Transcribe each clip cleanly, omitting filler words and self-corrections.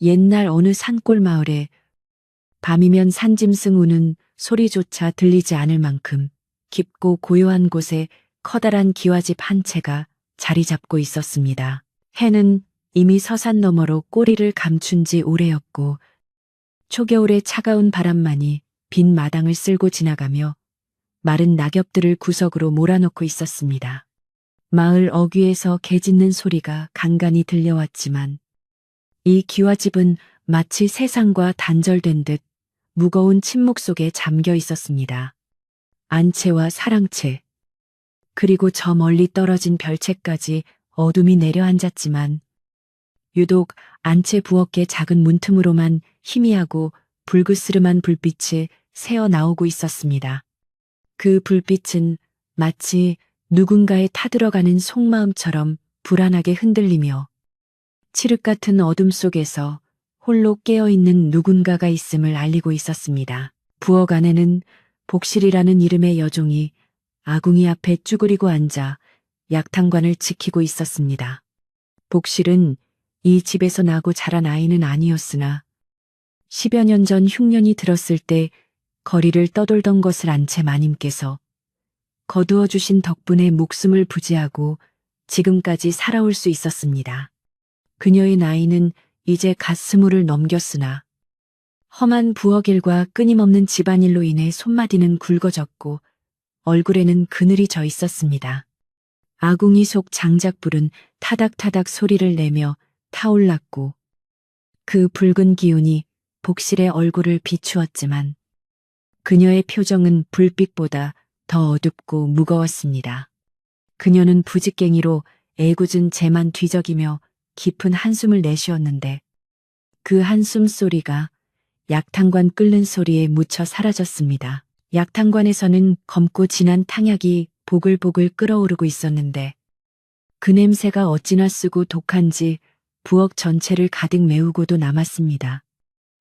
옛날 어느 산골 마을에 밤이면 산짐승 우는 소리조차 들리지 않을 만큼 깊고 고요한 곳에 커다란 기와집 한 채가 자리 잡고 있었습니다. 해는 이미 서산 너머로 꼬리를 감춘 지 오래였고 초겨울의 차가운 바람만이 빈 마당을 쓸고 지나가며 마른 낙엽들을 구석으로 몰아넣고 있었습니다. 마을 어귀에서 개 짖는 소리가 간간히 들려왔지만 이 기와집은 마치 세상과 단절된 듯 무거운 침묵 속에 잠겨 있었습니다. 안채와 사랑채, 그리고 저 멀리 떨어진 별채까지 어둠이 내려앉았지만 유독 안채 부엌의 작은 문틈으로만 희미하고 불그스름한 불빛이 새어 나오고 있었습니다. 그 불빛은 마치 누군가의 타들어가는 속마음처럼 불안하게 흔들리며 칠흑 같은 어둠 속에서 홀로 깨어있는 누군가가 있음을 알리고 있었습니다. 부엌 안에는 복실이라는 이름의 여종이 아궁이 앞에 쭈그리고 앉아 약탕관을 지키고 있었습니다. 복실은 이 집에서 나고 자란 아이는 아니었으나 10여 년 전 흉년이 들었을 때 거리를 떠돌던 것을 안 채 마님께서 거두어 주신 덕분에 목숨을 부지하고 지금까지 살아올 수 있었습니다. 그녀의 나이는 이제 갓 20을 넘겼으나 험한 부엌일과 끊임없는 집안일로 인해 손마디는 굵어졌고 얼굴에는 그늘이 져 있었습니다. 아궁이 속 장작불은 타닥타닥 소리를 내며 타올랐고 그 붉은 기운이 복실의 얼굴을 비추었지만 그녀의 표정은 불빛보다 더 어둡고 무거웠습니다. 그녀는 부직갱이로 애꿎은 재만 뒤적이며 깊은 한숨을 내쉬었는데 그 한숨 소리가 약탕관 끓는 소리에 묻혀 사라졌습니다. 약탕관에서는 검고 진한 탕약이 보글보글 끓어오르고 있었는데 그 냄새가 어찌나 쓰고 독한지 부엌 전체를 가득 메우고도 남았습니다.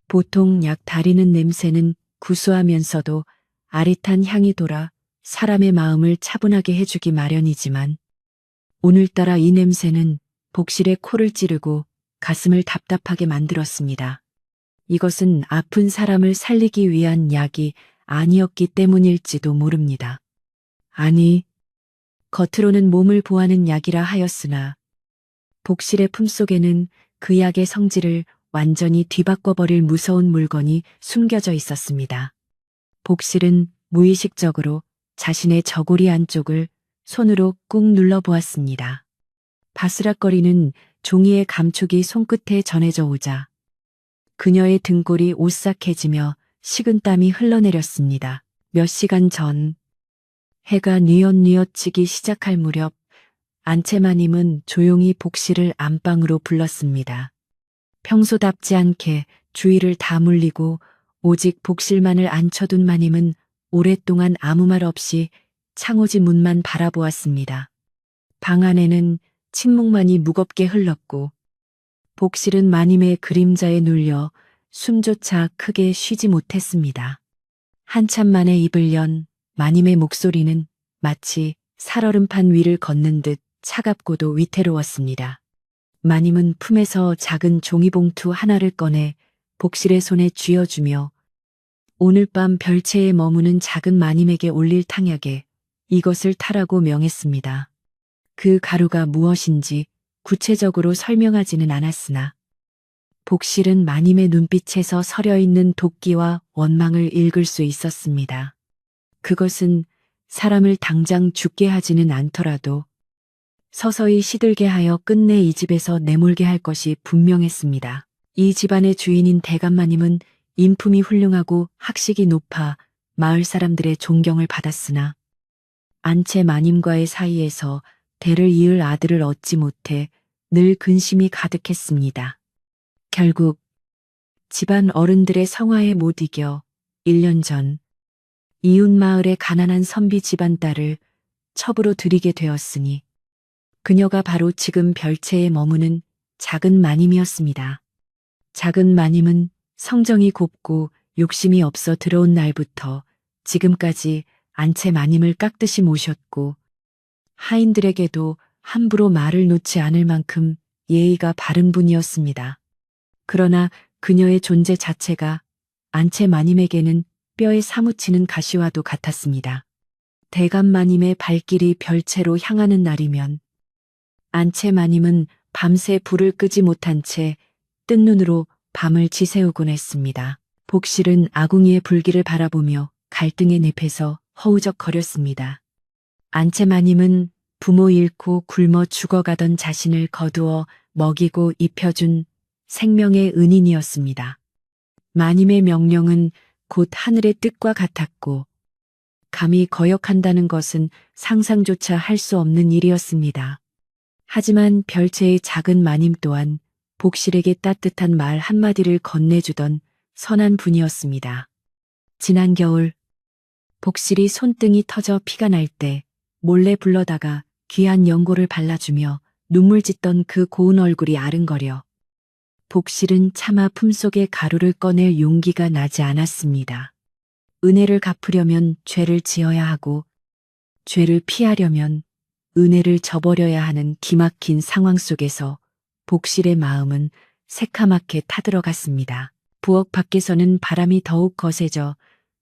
보통 약 다리는 냄새는 구수하면서도 아릿한 향이 돌아 사람의 마음을 차분하게 해주기 마련이지만 오늘따라 이 냄새는 복실의 코를 찌르고 가슴을 답답하게 만들었습니다. 이것은 아픈 사람을 살리기 위한 약이 아니었기 때문일지도 모릅니다. 아니, 겉으로는 몸을 보하는 약이라 하였으나 복실의 품속에는 그 약의 성질을 완전히 뒤바꿔버릴 무서운 물건이 숨겨져 있었습니다. 복실은 무의식적으로 자신의 저고리 안쪽을 손으로 꾹 눌러보았습니다. 바스락거리는 종이의 감촉이 손끝에 전해져 오자 그녀의 등골이 오싹해지며 식은땀이 흘러내렸습니다. 몇 시간 전 해가 뉘엿뉘엿 지기 시작할 무렵 안채마님은 조용히 복실을 안방으로 불렀습니다. 평소답지 않게 주위를 다 물리고 오직 복실만을 앉혀둔 마님은 오랫동안 아무 말 없이 창호지 문만 바라보았습니다. 방 안에는 침묵만이 무겁게 흘렀고 복실은 마님의 그림자에 눌려 숨조차 크게 쉬지 못했습니다. 한참 만에 입을 연 마님의 목소리는 마치 살얼음판 위를 걷는 듯 차갑고도 위태로웠습니다. 마님은 품에서 작은 종이봉투 하나를 꺼내 복실의 손에 쥐어주며 오늘 밤 별채에 머무는 작은 마님에게 올릴 탕약에 이것을 타라고 명했습니다. 그 가루가 무엇인지 구체적으로 설명하지는 않았으나 복실은 마님의 눈빛에서 서려있는 도끼와 원망을 읽을 수 있었습니다. 그것은 사람을 당장 죽게 하지는 않더라도 서서히 시들게 하여 끝내 이 집에서 내몰게 할 것이 분명했습니다. 이 집안의 주인인 대감마님은 인품이 훌륭하고 학식이 높아 마을 사람들의 존경을 받았으나 안채 마님과의 사이에서 대를 이을 아들을 얻지 못해 늘 근심이 가득했습니다. 결국 집안 어른들의 성화에 못 이겨 1년 전 이웃 마을의 가난한 선비 집안 딸을 첩으로 들이게 되었으니 그녀가 바로 지금 별채에 머무는 작은 마님이었습니다. 작은 마님은 성정이 곱고 욕심이 없어 들어온 날부터 지금까지 안채 마님을 깍듯이 모셨고 하인들에게도 함부로 말을 놓지 않을 만큼 예의가 바른 분이었습니다. 그러나 그녀의 존재 자체가 안채 마님에게는 뼈에 사무치는 가시와도 같았습니다. 대감 마님의 발길이 별채로 향하는 날이면 안채 마님은 밤새 불을 끄지 못한 채 뜬 눈으로 밤을 지새우곤 했습니다. 복실은 아궁이의 불길을 바라보며 갈등의 늪에서 허우적거렸습니다. 안채 마님은 부모 잃고 굶어 죽어가던 자신을 거두어 먹이고 입혀준 생명의 은인이었습니다. 마님의 명령은 곧 하늘의 뜻과 같았고 감히 거역한다는 것은 상상조차 할 수 없는 일이었습니다. 하지만 별채의 작은 마님 또한 복실에게 따뜻한 말 한마디를 건네주던 선한 분이었습니다. 지난 겨울 복실이 손등이 터져 피가 날 때 몰래 불러다가 귀한 연고를 발라주며 눈물 짓던 그 고운 얼굴이 아른거려 복실은 차마 품속에 가루를 꺼낼 용기가 나지 않았습니다. 은혜를 갚으려면 죄를 지어야 하고 죄를 피하려면 은혜를 저버려야 하는 기막힌 상황 속에서 복실의 마음은 새카맣게 타들어갔습니다. 부엌 밖에서는 바람이 더욱 거세져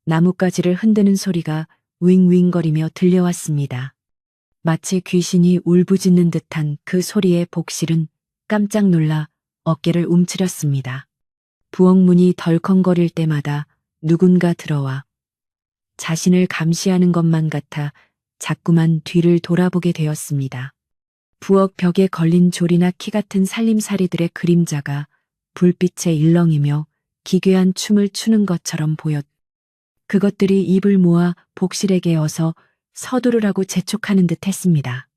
나뭇가지를 흔드는 소리가 윙윙거리며 들려왔습니다. 마치 귀신이 울부짖는 듯한 그 소리에 복실은 깜짝 놀라 어깨를 움츠렸습니다. 부엌 문이 덜컹거릴 때마다 누군가 들어와 자신을 감시하는 것만 같아 자꾸만 뒤를 돌아보게 되었습니다. 부엌 벽에 걸린 조리나 키 같은 살림살이들의 그림자가 불빛에 일렁이며 기괴한 춤을 추는 것처럼 보였. 그것들이 입을 모아 복실에게 어서 서두르라고 재촉하는 듯 했습니다.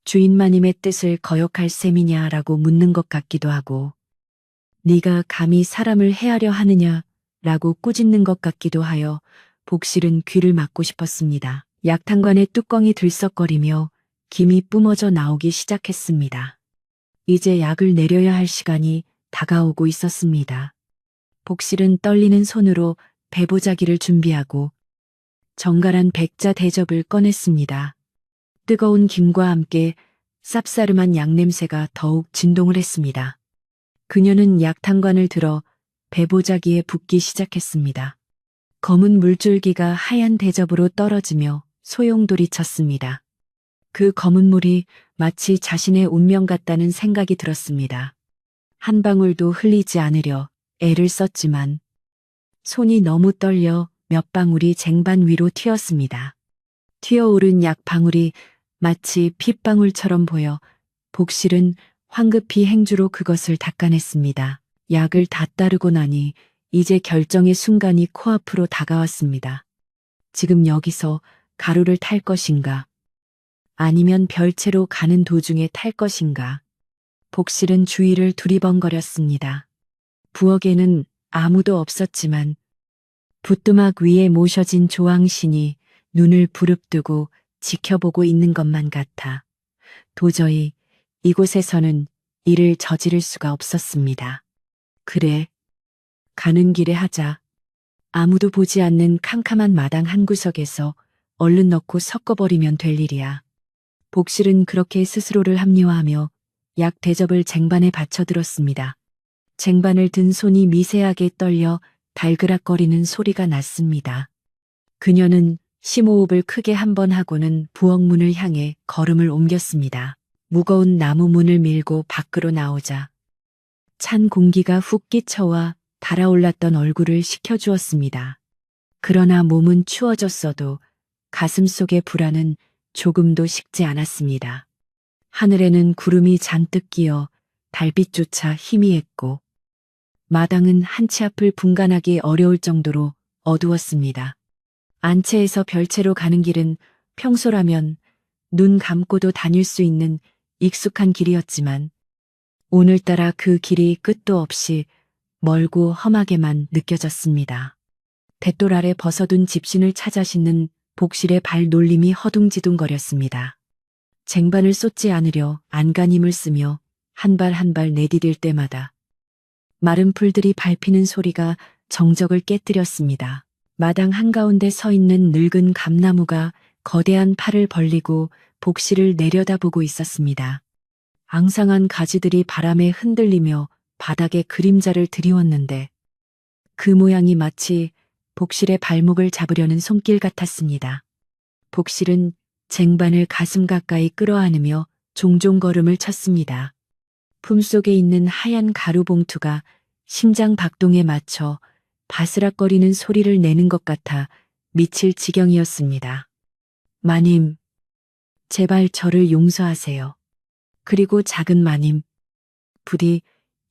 주인마님의 뜻을 거역할 셈이냐라고 묻는 것 같기도 하고 네가 감히 사람을 해하려 하느냐라고 꾸짖는 것 같기도 하여 복실은 귀를 막고 싶었습니다. 약탕관의 뚜껑이 들썩거리며 김이 뿜어져 나오기 시작했습니다. 이제 약을 내려야 할 시간이 다가오고 있었습니다. 복실은 떨리는 손으로 배보자기를 준비하고 정갈한 백자 대접을 꺼냈습니다. 뜨거운 김과 함께 쌉싸름한 약냄새가 더욱 진동을 했습니다. 그녀는 약탕관을 들어 배보자기에 붓기 시작했습니다. 검은 물줄기가 하얀 대접으로 떨어지며 소용돌이 쳤습니다. 그 검은 물이 마치 자신의 운명 같다는 생각이 들었습니다. 한 방울도 흘리지 않으려 애를 썼지만 손이 너무 떨려 몇 방울이 쟁반 위로 튀었습니다. 튀어오른 약 방울이 마치 핏방울처럼 보여 복실은 황급히 행주로 그것을 닦아냈습니다. 약을 다 따르고 나니 이제 결정의 순간이 코앞으로 다가왔습니다. 지금 여기서 가루를 탈 것인가? 아니면 별채로 가는 도중에 탈 것인가? 복실은 주위를 두리번거렸습니다. 부엌에는 아무도 없었지만 부뚜막 위에 모셔진 조항신이 눈을 부릅뜨고 지켜보고 있는 것만 같아 도저히 이곳에서는 일을 저지를 수가 없었습니다. 그래, 가는 길에 하자. 아무도 보지 않는 캄캄한 마당 한 구석에서 얼른 넣고 섞어버리면 될 일이야. 복실은 그렇게 스스로를 합리화하며 약 대접을 쟁반에 받쳐들었습니다. 쟁반을 든 손이 미세하게 떨려 달그락거리는 소리가 났습니다. 그녀는 심호흡을 크게 한 번 하고는 부엌 문을 향해 걸음을 옮겼습니다. 무거운 나무 문을 밀고 밖으로 나오자 찬 공기가 훅 끼쳐와 달아올랐던 얼굴을 식혀주었습니다. 그러나 몸은 추워졌어도 가슴 속의 불안은 조금도 식지 않았습니다. 하늘에는 구름이 잔뜩 끼어 달빛조차 희미했고 마당은 한치 앞을 분간하기 어려울 정도로 어두웠습니다. 안채에서 별채로 가는 길은 평소라면 눈 감고도 다닐 수 있는 익숙한 길이었지만 오늘따라 그 길이 끝도 없이 멀고 험하게만 느껴졌습니다. 뱃돌 아래 벗어둔 집신을 찾아 신는 복실의 발놀림이 허둥지둥거렸습니다. 쟁반을 쏟지 않으려 안간힘을 쓰며 한 발 한 발 내디딜 때마다 마른 풀들이 밟히는 소리가 정적을 깨뜨렸습니다. 마당 한가운데 서 있는 늙은 감나무가 거대한 팔을 벌리고 복실을 내려다보고 있었습니다. 앙상한 가지들이 바람에 흔들리며 바닥에 그림자를 드리웠는데 그 모양이 마치 복실의 발목을 잡으려는 손길 같았습니다. 복실은 쟁반을 가슴 가까이 끌어안으며 종종 걸음을 쳤습니다. 품속에 있는 하얀 가루 봉투가 심장 박동에 맞춰 바스락거리는 소리를 내는 것 같아 미칠 지경이었습니다. 마님, 제발 저를 용서하세요. 그리고 작은 마님, 부디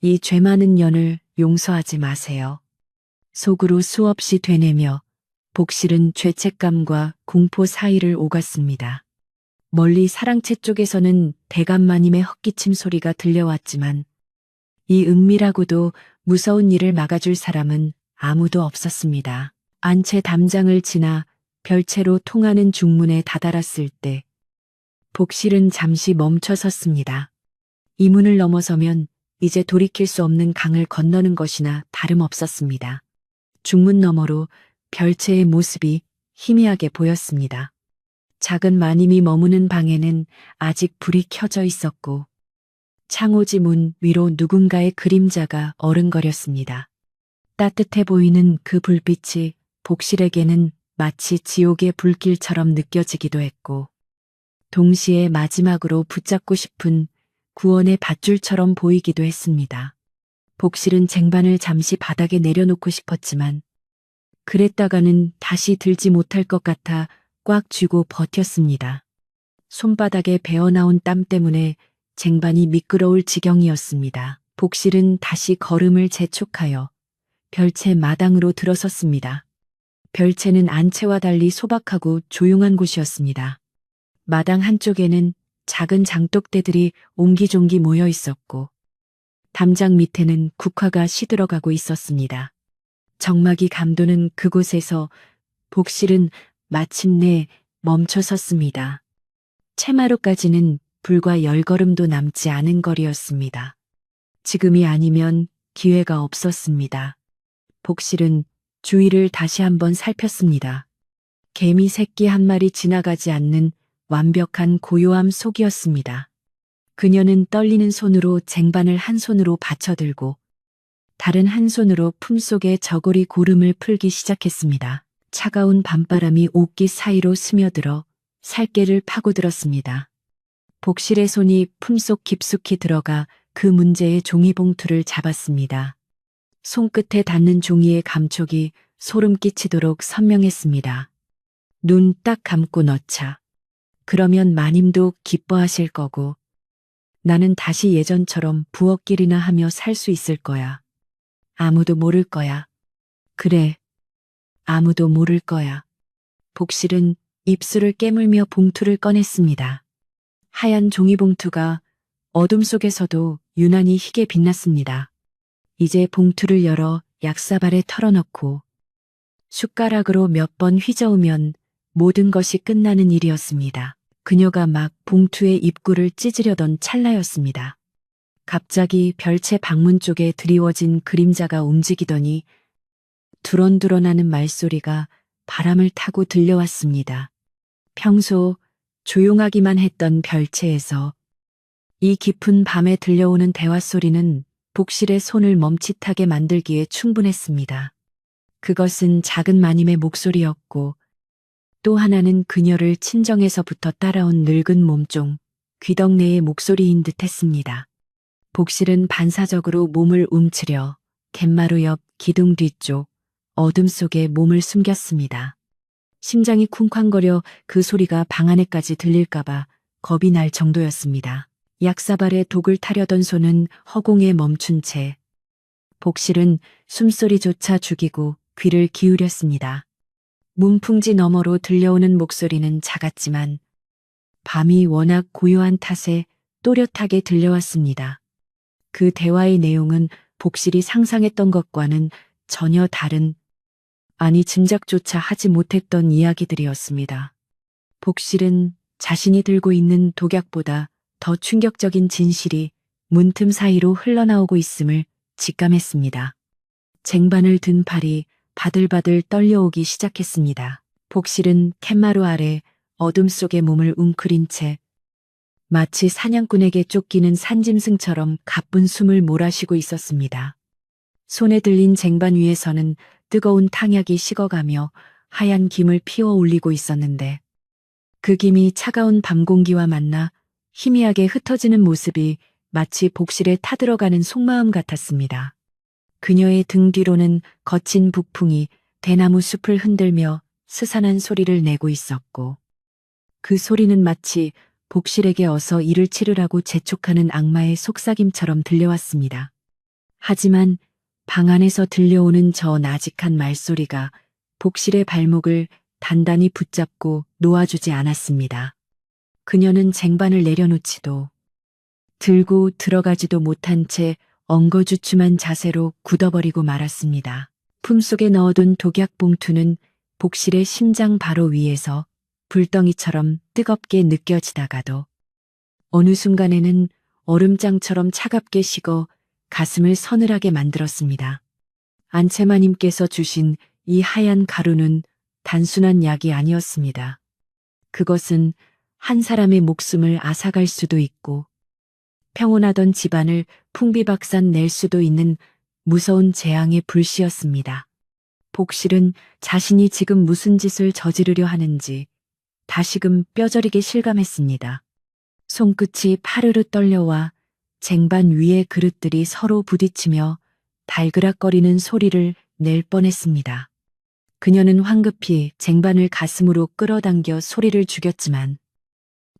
이 죄 많은 년을 용서하지 마세요. 속으로 수없이 되뇌며 복실은 죄책감과 공포 사이를 오갔습니다. 멀리 사랑채 쪽에서는 대감마님의 헛기침 소리가 들려왔지만 이 은밀하고도 무서운 일을 막아줄 사람은 아무도 없었습니다. 안채 담장을 지나 별채로 통하는 중문에 다다랐을 때 복실은 잠시 멈춰 섰습니다. 이 문을 넘어서면 이제 돌이킬 수 없는 강을 건너는 것이나 다름없었습니다. 중문 너머로 별채의 모습이 희미하게 보였습니다. 작은 마님이 머무는 방에는 아직 불이 켜져 있었고 창호지 문 위로 누군가의 그림자가 어른거렸습니다. 따뜻해 보이는 그 불빛이 복실에게는 마치 지옥의 불길처럼 느껴지기도 했고 동시에 마지막으로 붙잡고 싶은 구원의 밧줄처럼 보이기도 했습니다. 복실은 쟁반을 잠시 바닥에 내려놓고 싶었지만 그랬다가는 다시 들지 못할 것 같아 꽉 쥐고 버텼습니다. 손바닥에 배어나온 땀 때문에 쟁반이 미끄러울 지경이었습니다. 복실은 다시 걸음을 재촉하여 별채 마당으로 들어섰습니다. 별채는 안채와 달리 소박하고 조용한 곳이었습니다. 마당 한쪽에는 작은 장독대들이 옹기종기 모여 있었고 담장 밑에는 국화가 시들어가고 있었습니다. 적막이 감도는 그곳에서 복실은 마침내 멈춰 섰습니다. 채마루까지는 불과 10걸음도 남지 않은 거리였습니다. 지금이 아니면 기회가 없었습니다. 복실은 주위를 다시 한번 살폈습니다. 개미 새끼 한 마리 지나가지 않는 완벽한 고요함 속이었습니다. 그녀는 떨리는 손으로 쟁반을 한 손으로 받쳐들고 다른 한 손으로 품속의 저고리 고름을 풀기 시작했습니다. 차가운 밤바람이 옷깃 사이로 스며들어 살결을 파고들었습니다. 복실의 손이 품속 깊숙이 들어가 그 문제의 종이봉투를 잡았습니다. 손끝에 닿는 종이의 감촉이 소름 끼치도록 선명했습니다. 눈 딱 감고 넣자. 그러면 마님도 기뻐하실 거고 나는 다시 예전처럼 부엌길이나 하며 살 수 있을 거야. 아무도 모를 거야. 그래, 아무도 모를 거야. 복실은 입술을 깨물며 봉투를 꺼냈습니다. 하얀 종이봉투가 어둠 속에서도 유난히 희게 빛났습니다. 이제 봉투를 열어 약사발에 털어넣고 숟가락으로 몇 번 휘저으면 모든 것이 끝나는 일이었습니다. 그녀가 막 봉투의 입구를 찢으려던 찰나였습니다. 갑자기 별채 방문 쪽에 드리워진 그림자가 움직이더니 두런두런하는 말소리가 바람을 타고 들려왔습니다. 평소 조용하기만 했던 별채에서 이 깊은 밤에 들려오는 대화 소리는 복실의 손을 멈칫하게 만들기에 충분했습니다. 그것은 작은 마님의 목소리였고 또 하나는 그녀를 친정에서부터 따라온 늙은 몸종, 귀덕내의 목소리인 듯 했습니다. 복실은 반사적으로 몸을 움츠려 갯마루 옆 기둥 뒤쪽 어둠 속에 몸을 숨겼습니다. 심장이 쿵쾅거려 그 소리가 방 안에까지 들릴까봐 겁이 날 정도였습니다. 약사발에 독을 타려던 손은 허공에 멈춘 채 복실은 숨소리조차 죽이고 귀를 기울였습니다. 문풍지 너머로 들려오는 목소리는 작았지만 밤이 워낙 고요한 탓에 또렷하게 들려왔습니다. 그 대화의 내용은 복실이 상상했던 것과는 전혀 다른, 아니 짐작조차 하지 못했던 이야기들이었습니다. 복실은 자신이 들고 있는 독약보다 더 충격적인 진실이 문틈 사이로 흘러나오고 있음을 직감했습니다. 쟁반을 든 팔이 바들바들 떨려오기 시작했습니다. 복실은 캔마루 아래 어둠 속에 몸을 웅크린 채 마치 사냥꾼에게 쫓기는 산짐승처럼 가쁜 숨을 몰아쉬고 있었습니다. 손에 들린 쟁반 위에서는 뜨거운 탕약이 식어가며 하얀 김을 피워 올리고 있었는데 그 김이 차가운 밤 공기와 만나 희미하게 흩어지는 모습이 마치 복실에 타들어가는 속마음 같았습니다. 그녀의 등 뒤로는 거친 북풍이 대나무 숲을 흔들며 스산한 소리를 내고 있었고 그 소리는 마치 복실에게 어서 이를 치르라고 재촉하는 악마의 속삭임처럼 들려왔습니다. 하지만 방 안에서 들려오는 저 나직한 말소리가 복실의 발목을 단단히 붙잡고 놓아주지 않았습니다. 그녀는 쟁반을 내려놓지도 들고 들어가지도 못한 채 엉거주춤한 자세로 굳어버리고 말았습니다. 품속에 넣어둔 독약 봉투는 복실의 심장 바로 위에서 불덩이처럼 뜨겁게 느껴지다가도 어느 순간에는 얼음장처럼 차갑게 식어 가슴을 서늘하게 만들었습니다. 안채마님께서 주신 이 하얀 가루는 단순한 약이 아니었습니다. 그것은 한 사람의 목숨을 앗아갈 수도 있고 평온하던 집안을 풍비박산 낼 수도 있는 무서운 재앙의 불씨였습니다. 복실은 자신이 지금 무슨 짓을 저지르려 하는지 다시금 뼈저리게 실감했습니다. 손끝이 파르르 떨려와 쟁반 위의 그릇들이 서로 부딪히며 달그락거리는 소리를 낼 뻔했습니다. 그녀는 황급히 쟁반을 가슴으로 끌어당겨 소리를 죽였지만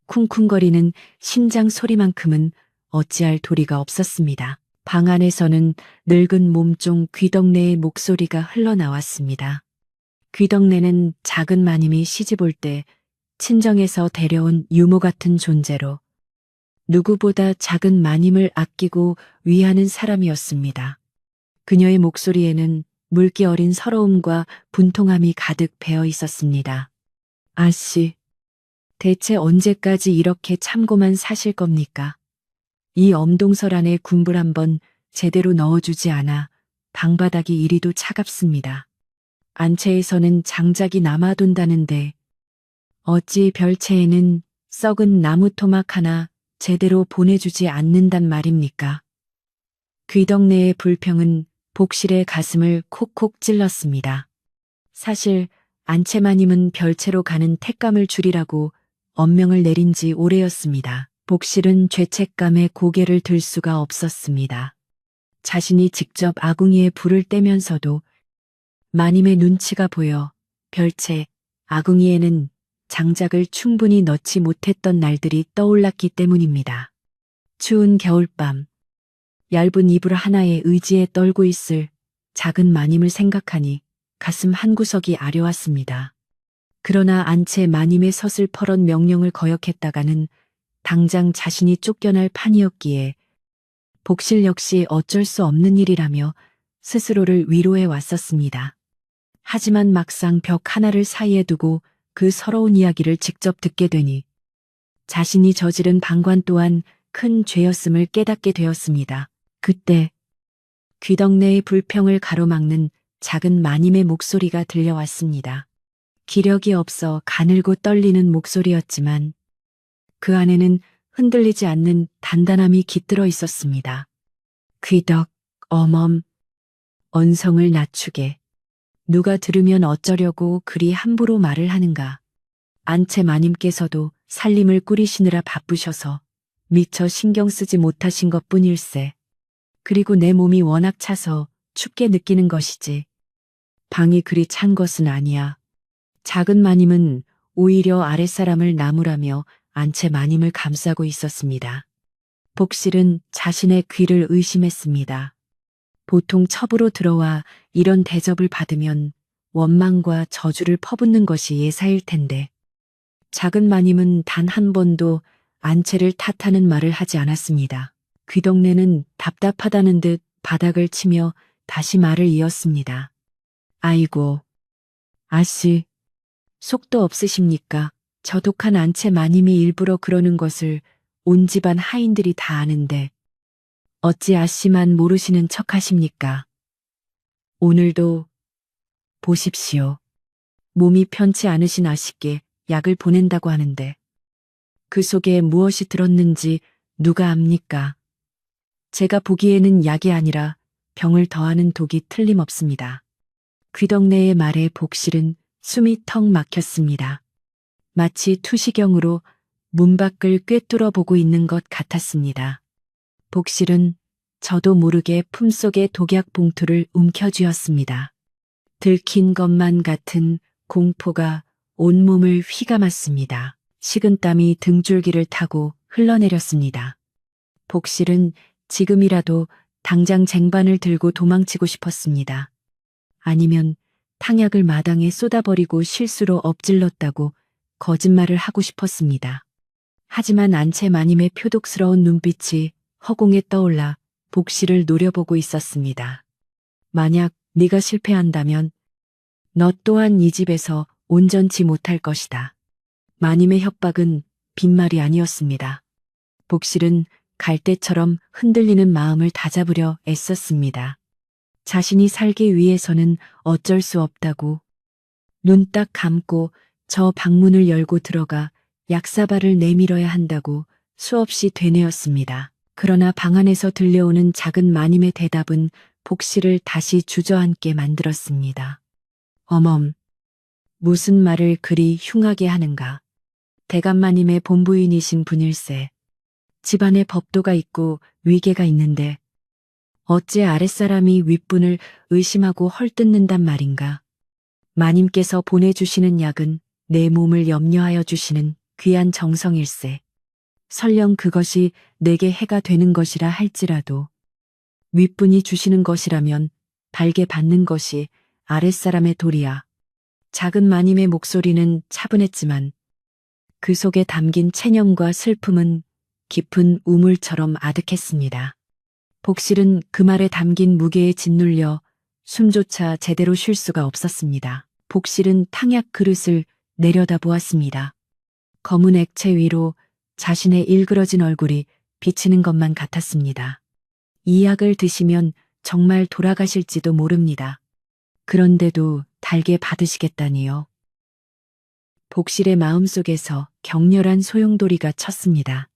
쿵쿵거리는 심장 소리만큼은 어찌할 도리가 없었습니다. 방 안에서는 늙은 몸종 귀덕내의 목소리가 흘러나왔습니다. 귀덕내는 작은 마님이 시집 올 때 친정에서 데려온 유모 같은 존재로 누구보다 작은 마님을 아끼고 위하는 사람이었습니다. 그녀의 목소리에는 물기 어린 서러움과 분통함이 가득 배어 있었습니다. 아씨, 대체 언제까지 이렇게 참고만 사실 겁니까? 이 엄동설 안에 군불 한번 제대로 넣어주지 않아 방바닥이 이리도 차갑습니다. 안채에서는 장작이 남아돈다는데 어찌 별채에는 썩은 나무 토막 하나 제대로 보내주지 않는단 말입니까? 귀덕내의 불평은 복실의 가슴을 콕콕 찔렀습니다. 사실 안채마님은 별채로 가는 택감을 줄이라고 엄명을 내린 지 오래였습니다. 복실은 죄책감에 고개를 들 수가 없었습니다. 자신이 직접 아궁이에 불을 떼면서도 마님의 눈치가 보여 별채 아궁이에는 장작을 충분히 넣지 못했던 날들이 떠올랐기 때문입니다. 추운 겨울밤, 얇은 이불 하나에 의지에 떨고 있을 작은 마님을 생각하니 가슴 한구석이 아려왔습니다. 그러나 안채 마님의 서슬퍼런 명령을 거역했다가는 당장 자신이 쫓겨날 판이었기에 복실 역시 어쩔 수 없는 일이라며 스스로를 위로해 왔었습니다. 하지만 막상 벽 하나를 사이에 두고 그 서러운 이야기를 직접 듣게 되니 자신이 저지른 방관 또한 큰 죄였음을 깨닫게 되었습니다. 그때 귀덕내의 불평을 가로막는 작은 마님의 목소리가 들려왔습니다. 기력이 없어 가늘고 떨리는 목소리였지만 그 안에는 흔들리지 않는 단단함이 깃들어 있었습니다. 귀덕, 어멈, 언성을 낮추게. 누가 들으면 어쩌려고 그리 함부로 말을 하는가. 안채 마님께서도 살림을 꾸리시느라 바쁘셔서 미처 신경 쓰지 못하신 것뿐일세. 그리고 내 몸이 워낙 차서 춥게 느끼는 것이지. 방이 그리 찬 것은 아니야. 작은 마님은 오히려 아랫사람을 나무라며 안채 마님을 감싸고 있었습니다. 복실은 자신의 귀를 의심했습니다. 보통 첩으로 들어와 이런 대접을 받으면 원망과 저주를 퍼붓는 것이 예사일 텐데 작은 마님은 단 한 번도 안채를 탓하는 말을 하지 않았습니다. 귀덕내는 답답하다는 듯 바닥을 치며 다시 말을 이었습니다. 아이고, 아씨, 속도 없으십니까? 저 독한 안채 마님이 일부러 그러는 것을 온 집안 하인들이 다 아는데 어찌 아씨만 모르시는 척 하십니까? 오늘도 보십시오. 몸이 편치 않으신 아씨께 약을 보낸다고 하는데 그 속에 무엇이 들었는지 누가 압니까? 제가 보기에는 약이 아니라 병을 더하는 독이 틀림없습니다. 귀덕내의 말에 복실은 숨이 턱 막혔습니다. 마치 투시경으로 문 밖을 꿰뚫어 보고 있는 것 같았습니다. 복실은 저도 모르게 품속의 독약 봉투를 움켜쥐었습니다. 들킨 것만 같은 공포가 온몸을 휘감았습니다. 식은땀이 등줄기를 타고 흘러내렸습니다. 복실은 지금이라도 당장 쟁반을 들고 도망치고 싶었습니다. 아니면 탕약을 마당에 쏟아버리고 실수로 엎질렀다고 거짓말을 하고 싶었습니다. 하지만 안채 마님의 표독스러운 눈빛이 허공에 떠올라 복실을 노려보고 있었습니다. 만약 네가 실패한다면 너 또한 이 집에서 온전치 못할 것이다. 마님의 협박은 빈말이 아니었습니다. 복실은 갈대처럼 흔들리는 마음을 다잡으려 애썼습니다. 자신이 살기 위해서는 어쩔 수 없다고 눈 딱 감고 저 방문을 열고 들어가 약사발을 내밀어야 한다고 수없이 되뇌었습니다. 그러나 방 안에서 들려오는 작은 마님의 대답은 복실을 다시 주저앉게 만들었습니다. 어멈, 무슨 말을 그리 흉하게 하는가. 대감마님의 본부인이신 분일세. 집안에 법도가 있고 위계가 있는데 어째 아랫사람이 윗분을 의심하고 헐뜯는단 말인가. 마님께서 보내주시는 약은 내 몸을 염려하여 주시는 귀한 정성일세. 설령 그것이 내게 해가 되는 것이라 할지라도 윗분이 주시는 것이라면 달게 받는 것이 아랫사람의 도리야. 작은 마님의 목소리는 차분했지만 그 속에 담긴 체념과 슬픔은 깊은 우물처럼 아득했습니다. 복실은 그 말에 담긴 무게에 짓눌려 숨조차 제대로 쉴 수가 없었습니다. 복실은 탕약 그릇을 내려다보았습니다. 검은 액체 위로 자신의 일그러진 얼굴이 비치는 것만 같았습니다. 이 약을 드시면 정말 돌아가실지도 모릅니다. 그런데도 달게 받으시겠다니요. 복실의 마음속에서 격렬한 소용돌이가 쳤습니다.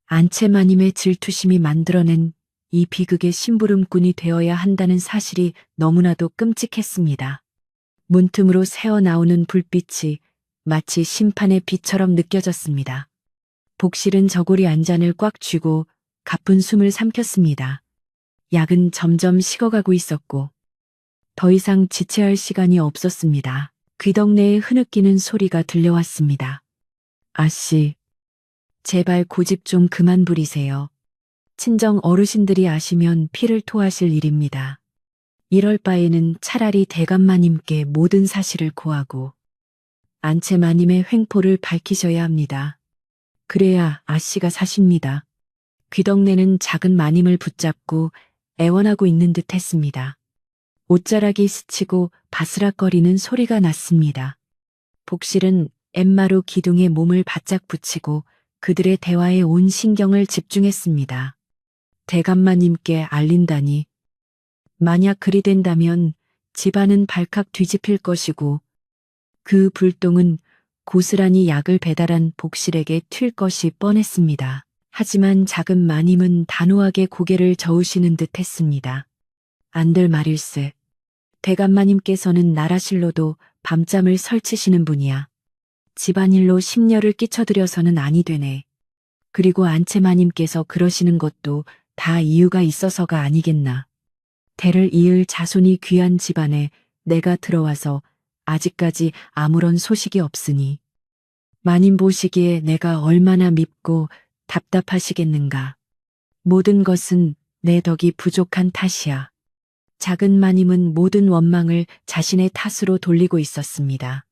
안채마님의 질투심이 만들어낸 이 비극의 심부름꾼이 되어야 한다는 사실이 너무나도 끔찍했습니다. 문틈으로 새어나오는 불빛이 마치 심판의 빛처럼 느껴졌습니다. 복실은 저고리 한 잔을 꽉 쥐고 가쁜 숨을 삼켰습니다. 약은 점점 식어가고 있었고 더 이상 지체할 시간이 없었습니다. 귀덕내에 흐느끼는 소리가 들려왔습니다. 아씨, 제발 고집 좀 그만 부리세요. 친정 어르신들이 아시면 피를 토하실 일입니다. 이럴 바에는 차라리 대감마님께 모든 사실을 고하고 안채마님의 횡포를 밝히셔야 합니다. 그래야 아씨가 사십니다. 귀덕내는 작은 마님을 붙잡고 애원하고 있는 듯 했습니다. 옷자락이 스치고 바스락거리는 소리가 났습니다. 복실은 엠마루 기둥에 몸을 바짝 붙이고 그들의 대화에 온 신경을 집중했습니다. 대감마님께 알린다니. 만약 그리 된다면 집안은 발칵 뒤집힐 것이고 그 불똥은 고스란히 약을 배달한 복실에게 튈 것이 뻔했습니다. 하지만 작은 마님은 단호하게 고개를 저으시는 듯 했습니다. 안 될 말일세. 대감마님께서는 나라실로도 밤잠을 설치시는 분이야. 집안일로 심려를 끼쳐드려서는 아니 되네. 그리고 안채마님께서 그러시는 것도 다 이유가 있어서가 아니겠나. 대를 이을 자손이 귀한 집안에 내가 들어와서 아직까지 아무런 소식이 없으니 마님 보시기에 내가 얼마나 밉고 답답하시겠는가. 모든 것은 내 덕이 부족한 탓이야. 작은 마님은 모든 원망을 자신의 탓으로 돌리고 있었습니다.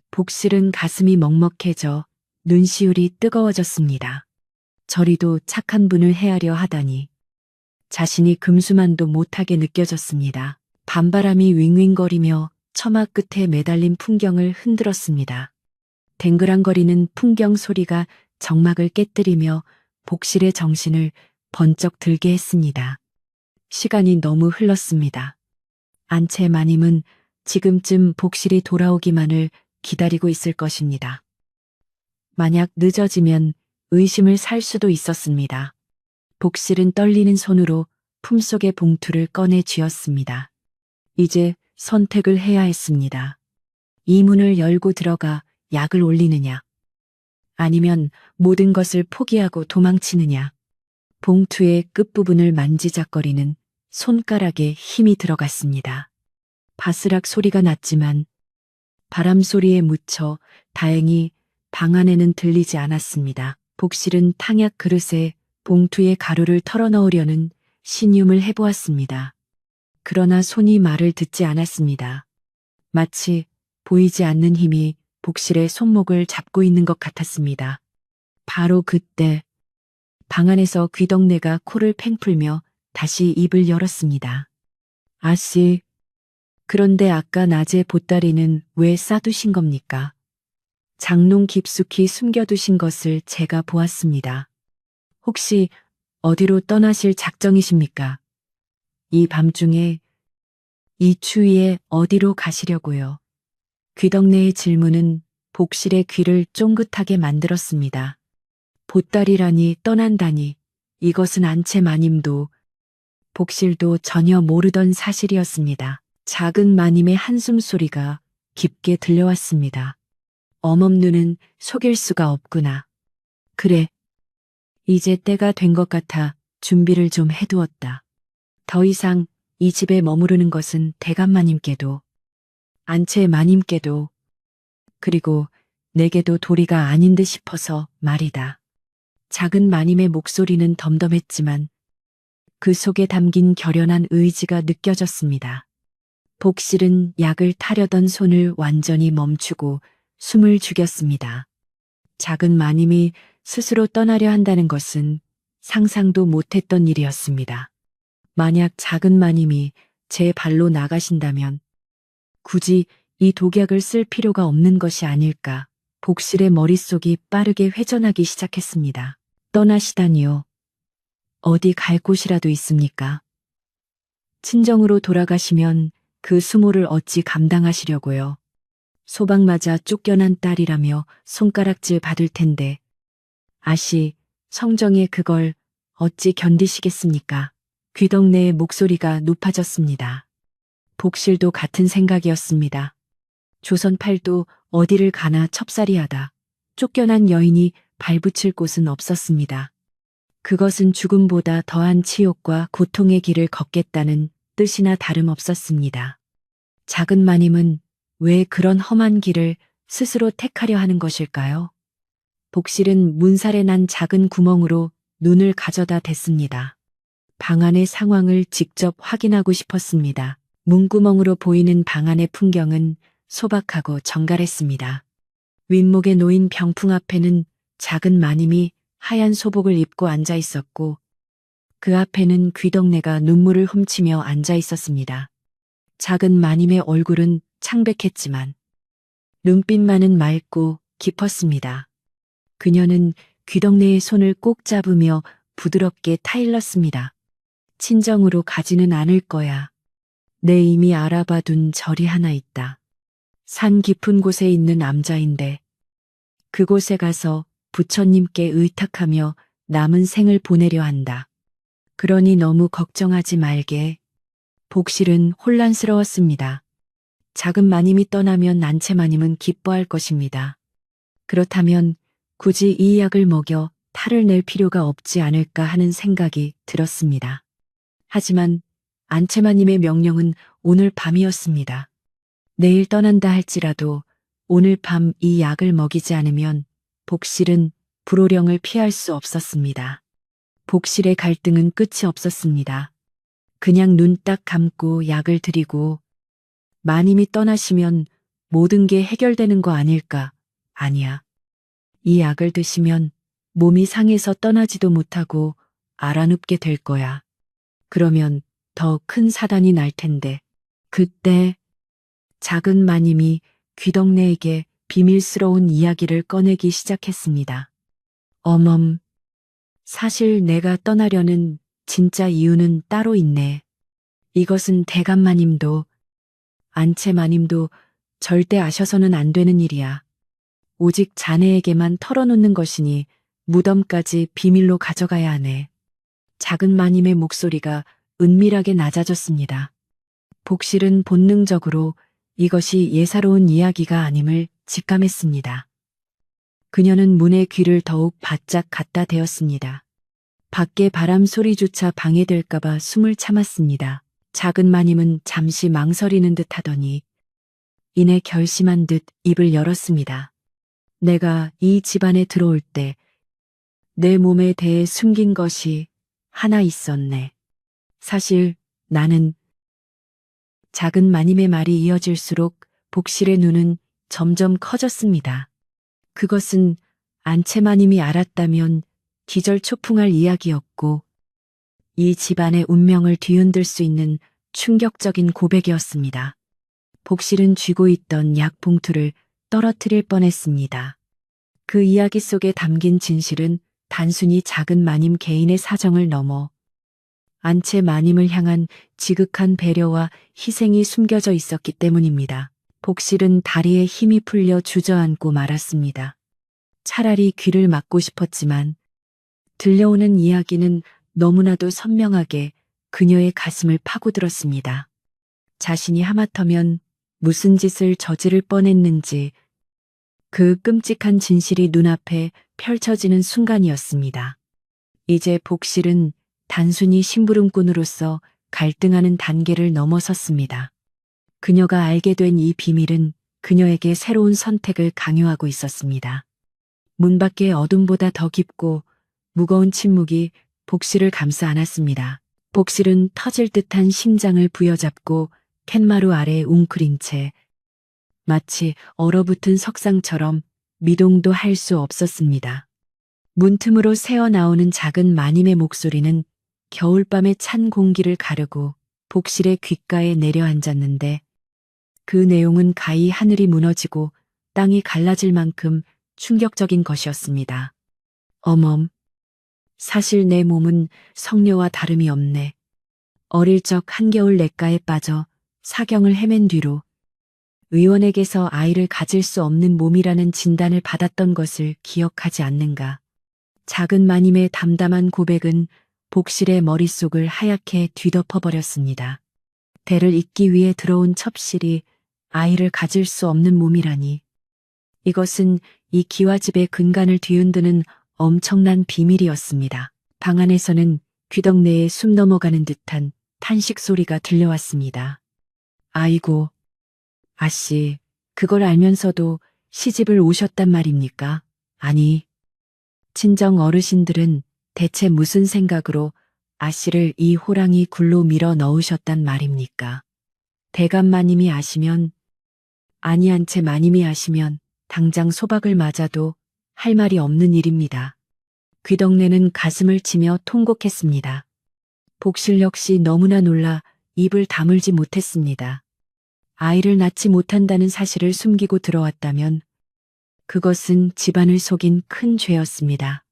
복실은 가슴이 먹먹해져 눈시울이 뜨거워졌습니다. 저리도 착한 분을 헤아려 하다니. 자신이 금수만도 못하게 느껴졌습니다. 밤바람이 윙윙거리며 처마 끝에 매달린 풍경을 흔들었습니다. 댕그랑거리는 풍경 소리가 정막을 깨뜨리며 복실의 정신을 번쩍 들게 했습니다. 시간이 너무 흘렀습니다. 안채마님은 지금쯤 복실이 돌아오기만을 기다리고 있을 것입니다. 만약 늦어지면 의심을 살 수도 있었습니다. 복실은 떨리는 손으로 품속의 봉투를 꺼내 쥐었습니다. 이제 선택을 해야 했습니다. 이 문을 열고 들어가 약을 올리느냐, 아니면 모든 것을 포기하고 도망치느냐. 봉투의 끝부분을 만지작거리는 손가락에 힘이 들어갔습니다. 바스락 소리가 났지만 바람 소리에 묻혀 다행히 방 안에는 들리지 않았습니다. 복실은 탕약 그릇에 봉투의 가루를 털어넣으려는 신용을 해보았습니다. 그러나 손이 말을 듣지 않았습니다. 마치 보이지 않는 힘이 복실의 손목을 잡고 있는 것 같았습니다. 바로 그때 방 안에서 귀덕내가 코를 팽 풀며 다시 입을 열었습니다. 아씨, 그런데 아까 낮에 보따리는 왜 싸두신 겁니까? 장롱 깊숙이 숨겨두신 것을 제가 보았습니다. 혹시 어디로 떠나실 작정이십니까? 이 밤중에, 이 추위에 어디로 가시려고요? 귀덕내의 질문은 복실의 귀를 쫑긋하게 만들었습니다. 보따리라니 떠난다니 이것은 안채 마님도 복실도 전혀 모르던 사실이었습니다. 작은 마님의 한숨 소리가 깊게 들려왔습니다. 어멈누는 속일 수가 없구나. 그래. 이제 때가 된 것 같아 준비를 좀 해두었다. 더 이상 이 집에 머무르는 것은 대감마님께도 안채 마님께도 그리고 내게도 도리가 아닌 듯 싶어서 말이다. 작은 마님의 목소리는 덤덤했지만 그 속에 담긴 결연한 의지가 느껴졌습니다. 복실은 약을 타려던 손을 완전히 멈추고 숨을 죽였습니다. 작은 마님이 스스로 떠나려 한다는 것은 상상도 못했던 일이었습니다. 만약 작은 마님이 제 발로 나가신다면 굳이 이 독약을 쓸 필요가 없는 것이 아닐까. 복실의 머릿속이 빠르게 회전하기 시작했습니다. 떠나시다니요. 어디 갈 곳이라도 있습니까? 친정으로 돌아가시면 그 수모를 어찌 감당하시려고요. 소방 맞아 쫓겨난 딸이라며 손가락질 받을 텐데 아씨, 성정에 그걸 어찌 견디시겠습니까? 귀덕내의 목소리가 높아졌습니다. 복실도 같은 생각이었습니다. 조선팔도 어디를 가나 첩살이하다. 쫓겨난 여인이 발붙일 곳은 없었습니다. 그것은 죽음보다 더한 치욕과 고통의 길을 걷겠다는 뜻이나 다름없었습니다. 작은 마님은 왜 그런 험한 길을 스스로 택하려 하는 것일까요? 복실은 문살에 난 작은 구멍으로 눈을 가져다 댔습니다. 방 안의 상황을 직접 확인하고 싶었습니다. 문구멍으로 보이는 방 안의 풍경은 소박하고 정갈했습니다. 윗목에 놓인 병풍 앞에는 작은 마님이 하얀 소복을 입고 앉아 있었고 그 앞에는 귀덕내가 눈물을 훔치며 앉아 있었습니다. 작은 마님의 얼굴은 창백했지만 눈빛만은 맑고 깊었습니다. 그녀는 귀덕내의 손을 꼭 잡으며 부드럽게 타일렀습니다. 친정으로 가지는 않을 거야. 내 이미 알아봐둔 절이 하나 있다. 산 깊은 곳에 있는 남자인데 그곳에 가서 부처님께 의탁하며 남은 생을 보내려 한다. 그러니 너무 걱정하지 말게. 복실은 혼란스러웠습니다. 작은 마님이 떠나면 난채 마님은 기뻐할 것입니다. 그렇다면 굳이 이 약을 먹여 탈을 낼 필요가 없지 않을까 하는 생각이 들었습니다. 하지만 안채마님의 명령은 오늘 밤이었습니다. 내일 떠난다 할지라도 오늘 밤 이 약을 먹이지 않으면 복실은 불호령을 피할 수 없었습니다. 복실의 갈등은 끝이 없었습니다. 그냥 눈 딱 감고 약을 드리고 마님이 떠나시면 모든 게 해결되는 거 아닐까? 아니야. 이 약을 드시면 몸이 상해서 떠나지도 못하고 알아눕게 될 거야. 그러면 더 큰 사단이 날 텐데. 그때 작은 마님이 귀덕내에게 비밀스러운 이야기를 꺼내기 시작했습니다. 어멈, 사실 내가 떠나려는 진짜 이유는 따로 있네. 이것은 대감마님도 안채마님도 절대 아셔서는 안 되는 일이야. 오직 자네에게만 털어놓는 것이니 무덤까지 비밀로 가져가야 하네. 작은 마님의 목소리가 은밀하게 낮아졌습니다. 복실은 본능적으로 이것이 예사로운 이야기가 아님을 직감했습니다. 그녀는 문의 귀를 더욱 바짝 갖다 대었습니다. 밖의 바람 소리조차 방해될까봐 숨을 참았습니다. 작은 마님은 잠시 망설이는 듯 하더니 이내 결심한 듯 입을 열었습니다. 내가 이 집안에 들어올 때 내 몸에 대해 숨긴 것이 하나 있었네. 사실 나는 작은 마님의 말이 이어질수록 복실의 눈은 점점 커졌습니다. 그것은 안채 마님이 알았다면 기절초풍할 이야기였고 이 집안의 운명을 뒤흔들 수 있는 충격적인 고백이었습니다. 복실은 쥐고 있던 약 봉투를 떨어뜨릴 뻔했습니다. 그 이야기 속에 담긴 진실은 단순히 작은 마님 개인의 사정을 넘어 안채 마님을 향한 지극한 배려와 희생이 숨겨져 있었기 때문입니다. 복실은 다리에 힘이 풀려 주저앉고 말았습니다. 차라리 귀를 막고 싶었지만 들려오는 이야기는 너무나도 선명하게 그녀의 가슴을 파고들었습니다. 자신이 하마터면 무슨 짓을 저지를 뻔했는지 그 끔찍한 진실이 눈앞에 펼쳐지는 순간이었습니다. 이제 복실은 단순히 심부름꾼으로서 갈등하는 단계를 넘어섰습니다. 그녀가 알게 된 이 비밀은 그녀에게 새로운 선택을 강요하고 있었습니다. 문 밖의 어둠보다 더 깊고 무거운 침묵이 복실을 감싸 안았습니다. 복실은 터질 듯한 심장을 부여잡고 팻마루 아래 웅크린 채 마치 얼어붙은 석상처럼 미동도 할 수 없었습니다. 문틈으로 새어나오는 작은 마님의 목소리는 겨울밤의 찬 공기를 가르고 복실의 귓가에 내려앉았는데 그 내용은 가히 하늘이 무너지고 땅이 갈라질 만큼 충격적인 것이었습니다. 어멈, 사실 내 몸은 성녀와 다름이 없네. 어릴 적 한겨울 냇가에 빠져 사경을 헤맨 뒤로 의원에게서 아이를 가질 수 없는 몸이라는 진단을 받았던 것을 기억하지 않는가. 작은 마님의 담담한 고백은 복실의 머릿속을 하얗게 뒤덮어버렸습니다. 대를 잇기 위해 들어온 첩실이 아이를 가질 수 없는 몸이라니. 이것은 이 기와집의 근간을 뒤흔드는 엄청난 비밀이었습니다. 방 안에서는 귀덕내에 숨 넘어가는 듯한 탄식 소리가 들려왔습니다. 아이고, 아씨, 그걸 알면서도 시집을 오셨단 말입니까? 아니, 친정 어르신들은 대체 무슨 생각으로 아씨를 이 호랑이 굴로 밀어 넣으셨단 말입니까? 대감마님이 아시면, 아니 안채 마님이 아시면 당장 소박을 맞아도 할 말이 없는 일입니다. 귀덕내는 가슴을 치며 통곡했습니다. 복실 역시 너무나 놀라 입을 다물지 못했습니다. 아이를 낳지 못한다는 사실을 숨기고 들어왔다면 그것은 집안을 속인 큰 죄였습니다.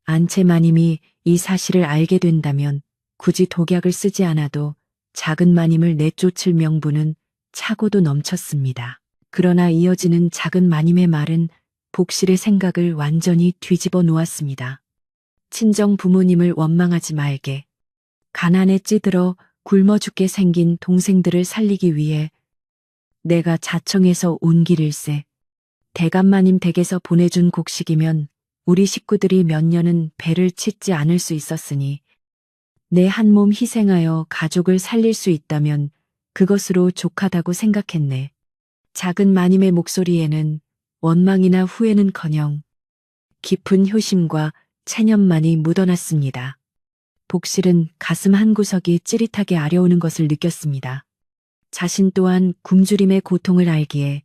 안채 마님이 이 사실을 알게 된다면 굳이 독약을 쓰지 않아도 작은 마님을 내쫓을 명분은 차고도 넘쳤습니다. 그러나 이어지는 작은 마님의 말은 복실의 생각을 완전히 뒤집어 놓았습니다. 친정 부모님을 원망하지 말게. 가난에 찌들어 굶어 죽게 생긴 동생들을 살리기 위해 내가 자청해서 온 길일세. 대감마님 댁에서 보내준 곡식이면 우리 식구들이 몇 년은 배를 찢지 않을 수 있었으니 내 한 몸 희생하여 가족을 살릴 수 있다면 그것으로 족하다고 생각했네. 작은 마님의 목소리에는 원망이나 후회는커녕 깊은 효심과 체념만이 묻어났습니다. 복실은 가슴 한구석이 찌릿하게 아려오는 것을 느꼈습니다. 자신 또한 굶주림의 고통을 알기에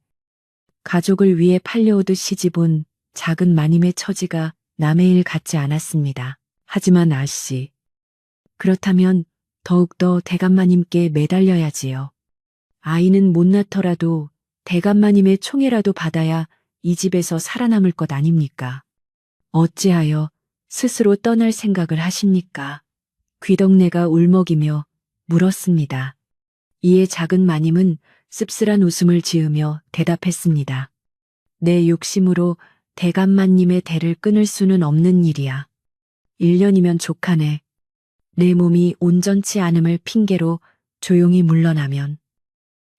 가족을 위해 팔려오듯 시집온 작은 마님의 처지가 남의 일 같지 않았습니다. 하지만 아씨, 그렇다면 더욱더 대감마님께 매달려야지요. 아이는 못 낳더라도 대감마님의 총애라도 받아야 이 집에서 살아남을 것 아닙니까? 어찌하여 스스로 떠날 생각을 하십니까? 귀덕내가 울먹이며 물었습니다. 이에 작은 마님은 씁쓸한 웃음을 지으며 대답했습니다. 내 욕심으로 대감마님의 대를 끊을 수는 없는 일이야. 1년이면 족하네. 내 몸이 온전치 않음을 핑계로 조용히 물러나면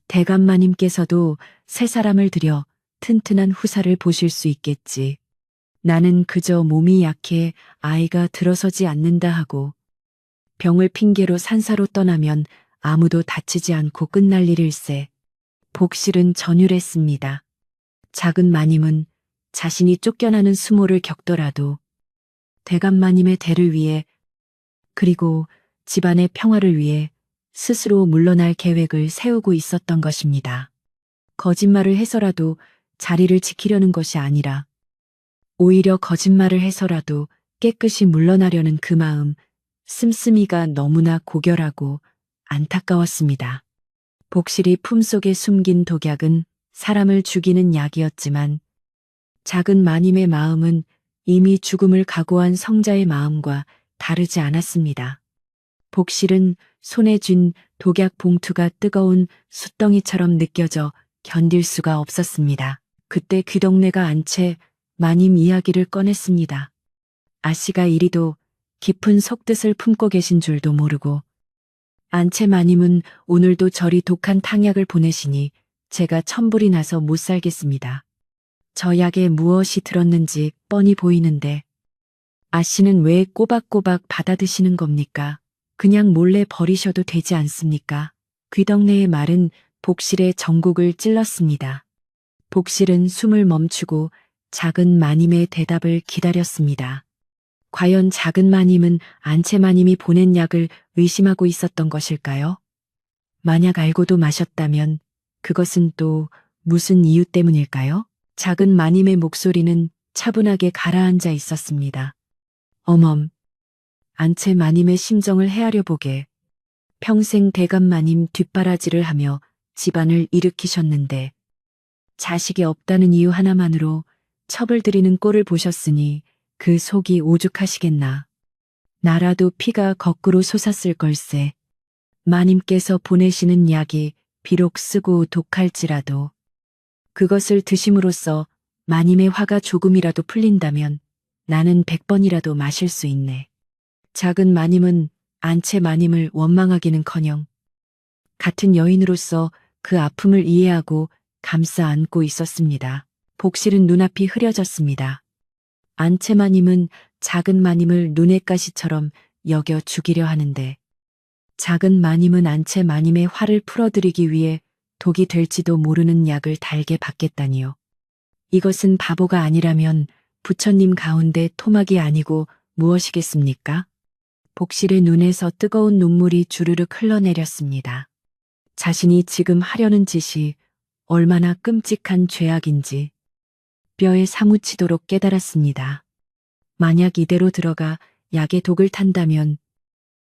대감마님께서도 새 사람을 들여 튼튼한 후사를 보실 수 있겠지. 나는 그저 몸이 약해 아이가 들어서지 않는다 하고 병을 핑계로 산사로 떠나면 아무도 다치지 않고 끝날 일일세. 복실은 전율했습니다. 작은 마님은 자신이 쫓겨나는 수모를 겪더라도 대감마님의 대를 위해 그리고 집안의 평화를 위해 스스로 물러날 계획을 세우고 있었던 것입니다. 거짓말을 해서라도 자리를 지키려는 것이 아니라 오히려 거짓말을 해서라도 깨끗이 물러나려는 그 마음, 씀씀이가 너무나 고결하고 안타까웠습니다. 복실이 품속에 숨긴 독약은 사람을 죽이는 약이었지만 작은 마님의 마음은 이미 죽음을 각오한 성자의 마음과 다르지 않았습니다. 복실은 손에 쥔 독약 봉투가 뜨거운 숯덩이처럼 느껴져 견딜 수가 없었습니다. 그때 귀덕내가 안채 마님 이야기를 꺼냈습니다. 아씨가 이리도 깊은 속뜻을 품고 계신 줄도 모르고 안채 마님은 오늘도 저리 독한 탕약을 보내시니 제가 천불이 나서 못 살겠습니다. 저 약에 무엇이 들었는지 뻔히 보이는데 아씨는 왜 꼬박꼬박 받아드시는 겁니까? 그냥 몰래 버리셔도 되지 않습니까? 귀덕내의 말은 복실의 전곡을 찔렀습니다. 복실은 숨을 멈추고 작은 마님의 대답을 기다렸습니다. 과연 작은 마님은 안채 마님이 보낸 약을 의심하고 있었던 것일까요? 만약 알고도 마셨다면 그것은 또 무슨 이유 때문일까요? 작은 마님의 목소리는 차분하게 가라앉아 있었습니다. 어멈, 안채 마님의 심정을 헤아려 보게. 평생 대감마님 뒷바라지를 하며 집안을 일으키셨는데 자식이 없다는 이유 하나만으로 첩을 들이는 꼴을 보셨으니 그 속이 오죽하시겠나. 나라도 피가 거꾸로 솟았을 걸세. 마님께서 보내시는 약이 비록 쓰고 독할지라도 그것을 드심으로써 마님의 화가 조금이라도 풀린다면 나는 100번이라도 마실 수 있네. 작은 마님은 안채 마님을 원망하기는커녕 같은 여인으로서 그 아픔을 이해하고 감싸 안고 있었습니다. 복실은 눈앞이 흐려졌습니다. 안채 마님은 작은 마님을 눈의 가시처럼 여겨 죽이려 하는데 작은 마님은 안채 마님의 화를 풀어드리기 위해 독이 될지도 모르는 약을 달게 받겠다니요. 이것은 바보가 아니라면 부처님 가운데 토막이 아니고 무엇이겠습니까? 복실의 눈에서 뜨거운 눈물이 주르륵 흘러내렸습니다. 자신이 지금 하려는 짓이 얼마나 끔찍한 죄악인지 뼈에 사무치도록 깨달았습니다. 만약 이대로 들어가 약의 독을 탄다면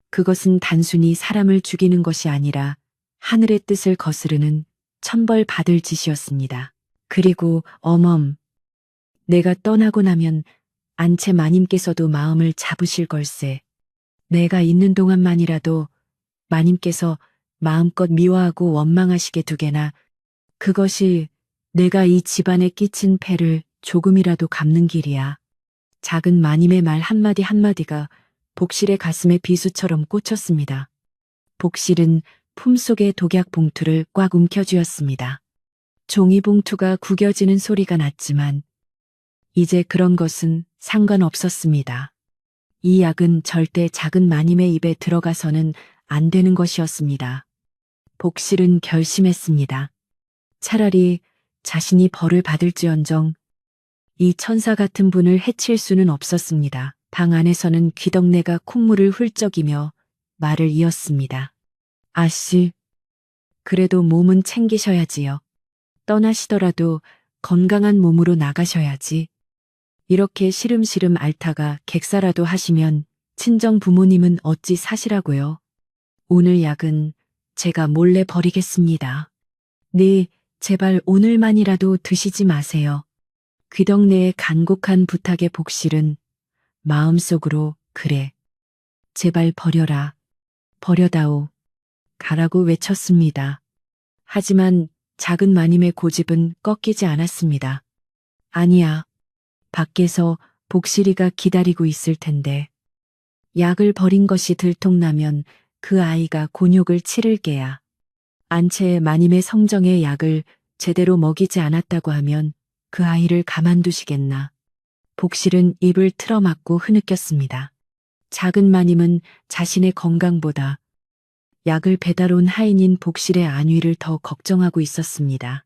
그것은 단순히 사람을 죽이는 것이 아니라 하늘의 뜻을 거스르는 천벌 받을 짓이었습니다. 그리고 어멈, 내가 떠나고 나면 안채 마님께서도 마음을 잡으실 걸세. 내가 있는 동안만이라도 마님께서 마음껏 미워하고 원망하시게 두게나 그것이 내가 이 집안에 끼친 폐를 조금이라도 갚는 길이야. 작은 마님의 말 한마디 한마디가 복실의 가슴에 비수처럼 꽂혔습니다. 복실은 품속의 독약 봉투를 꽉 움켜쥐었습니다. 종이 봉투가 구겨지는 소리가 났지만 이제 그런 것은 상관없었습니다. 이 약은 절대 작은 마님의 입에 들어가서는 안 되는 것이었습니다. 복실은 결심했습니다. 차라리 자신이 벌을 받을지언정 이 천사 같은 분을 해칠 수는 없었습니다. 방 안에서는 귀덕내가 콧물을 훌쩍이며 말을 이었습니다. 아씨, 그래도 몸은 챙기셔야지요. 떠나시더라도 건강한 몸으로 나가셔야지. 이렇게 시름시름 앓다가 객사라도 하시면 친정 부모님은 어찌 사시라고요. 오늘 약은 제가 몰래 버리겠습니다. 네, 제발 오늘만이라도 드시지 마세요. 귀덕내의 간곡한 부탁에 복실은 마음속으로 그래, 제발 버려라, 버려다오, 가라고 외쳤습니다. 하지만 작은 마님의 고집은 꺾이지 않았습니다. 아니야, 밖에서 복실이가 기다리고 있을 텐데 약을 버린 것이 들통나면 그 아이가 곤욕을 치를 게야. 안채 마님의 성정의 약을 제대로 먹이지 않았다고 하면 그 아이를 가만두시겠나. 복실은 입을 틀어막고 흐느꼈습니다. 작은 마님은 자신의 건강보다 약을 배달 온 하인인 복실의 안위를 더 걱정하고 있었습니다.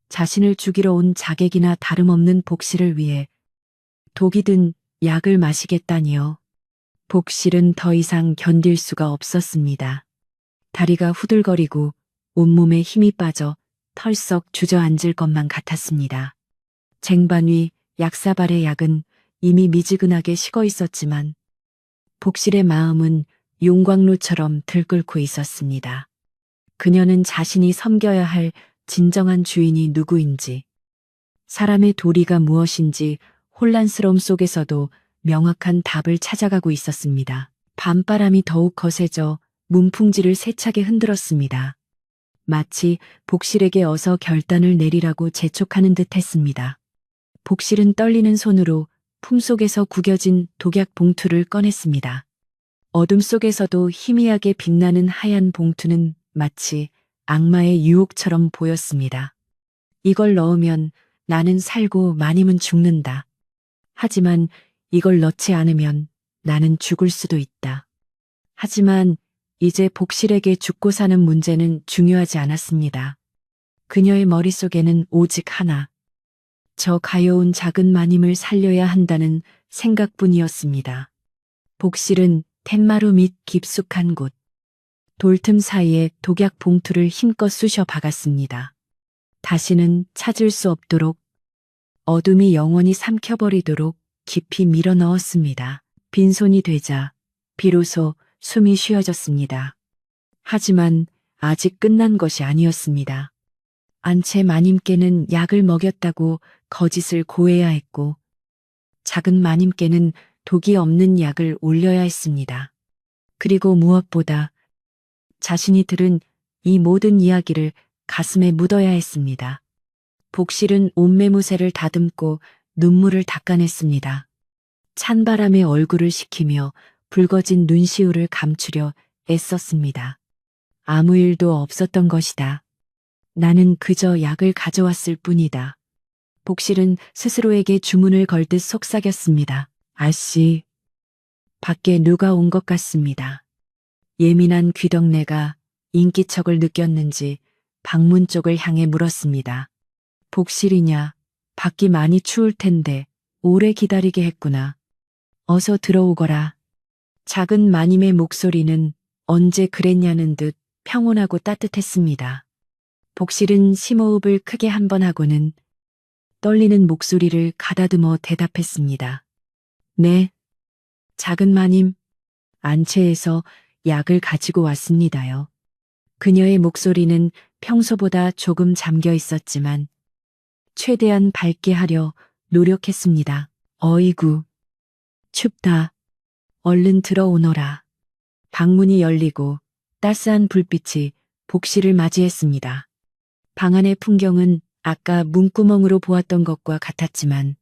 자신을 죽이러 온 자객이나 다름없는 복실을 위해 독이 든 약을 마시겠다니요. 복실은 더 이상 견딜 수가 없었습니다. 다리가 후들거리고 온몸에 힘이 빠져 털썩 주저앉을 것만 같았습니다. 쟁반 위 약사발의 약은 이미 미지근하게 식어 있었지만 복실의 마음은 용광로처럼 들끓고 있었습니다. 그녀는 자신이 섬겨야 할 진정한 주인이 누구인지, 사람의 도리가 무엇인지 혼란스러움 속에서도 명확한 답을 찾아가고 있었습니다. 밤바람이 더욱 거세져 문풍지를 세차게 흔들었습니다. 마치 복실에게 어서 결단을 내리라고 재촉하는 듯 했습니다. 복실은 떨리는 손으로 품속에서 구겨진 독약 봉투를 꺼냈습니다. 어둠 속에서도 희미하게 빛나는 하얀 봉투는 마치 악마의 유혹처럼 보였습니다. 이걸 넣으면 나는 살고 마님은 죽는다. 하지만 이걸 넣지 않으면 나는 죽을 수도 있다. 하지만 이제 복실에게 죽고 사는 문제는 중요하지 않았습니다. 그녀의 머릿속에는 오직 하나, 저 가여운 작은 마님을 살려야 한다는 생각뿐이었습니다. 복실은 텐마루 밑 깊숙한 곳, 돌틈 사이에 독약 봉투를 힘껏 쑤셔 박았습니다. 다시는 찾을 수 없도록, 어둠이 영원히 삼켜버리도록 깊이 밀어 넣었습니다. 빈손이 되자 비로소 숨이 쉬어졌습니다. 하지만 아직 끝난 것이 아니었습니다. 안채 마님께는 약을 먹였다고 거짓을 고해야 했고, 작은 마님께는 독이 없는 약을 올려야 했습니다. 그리고 무엇보다 자신이 들은 이 모든 이야기를 가슴에 묻어야 했습니다. 복실은 옷매무새를 다듬고 눈물을 닦아냈습니다. 찬바람에 얼굴을 식히며 붉어진 눈시울을 감추려 애썼습니다. 아무 일도 없었던 것이다. 나는 그저 약을 가져왔을 뿐이다. 복실은 스스로에게 주문을 걸듯 속삭였습니다. 아씨, 밖에 누가 온 것 같습니다. 예민한 귀덕내가 인기척을 느꼈는지 방문 쪽을 향해 물었습니다. 복실이냐? 밖이 많이 추울 텐데 오래 기다리게 했구나. 어서 들어오거라. 작은 마님의 목소리는 언제 그랬냐는 듯 평온하고 따뜻했습니다. 복실은 심호흡을 크게 한 번 하고는 떨리는 목소리를 가다듬어 대답했습니다. 네, 작은 마님, 안채에서 약을 가지고 왔습니다요. 그녀의 목소리는 평소보다 조금 잠겨 있었지만 최대한 밝게 하려 노력했습니다. 어이구, 춥다. 얼른 들어오너라. 방문이 열리고 따스한 불빛이 복실을 맞이했습니다. 방 안의 풍경은 아까 문구멍으로 보았던 것과 같았지만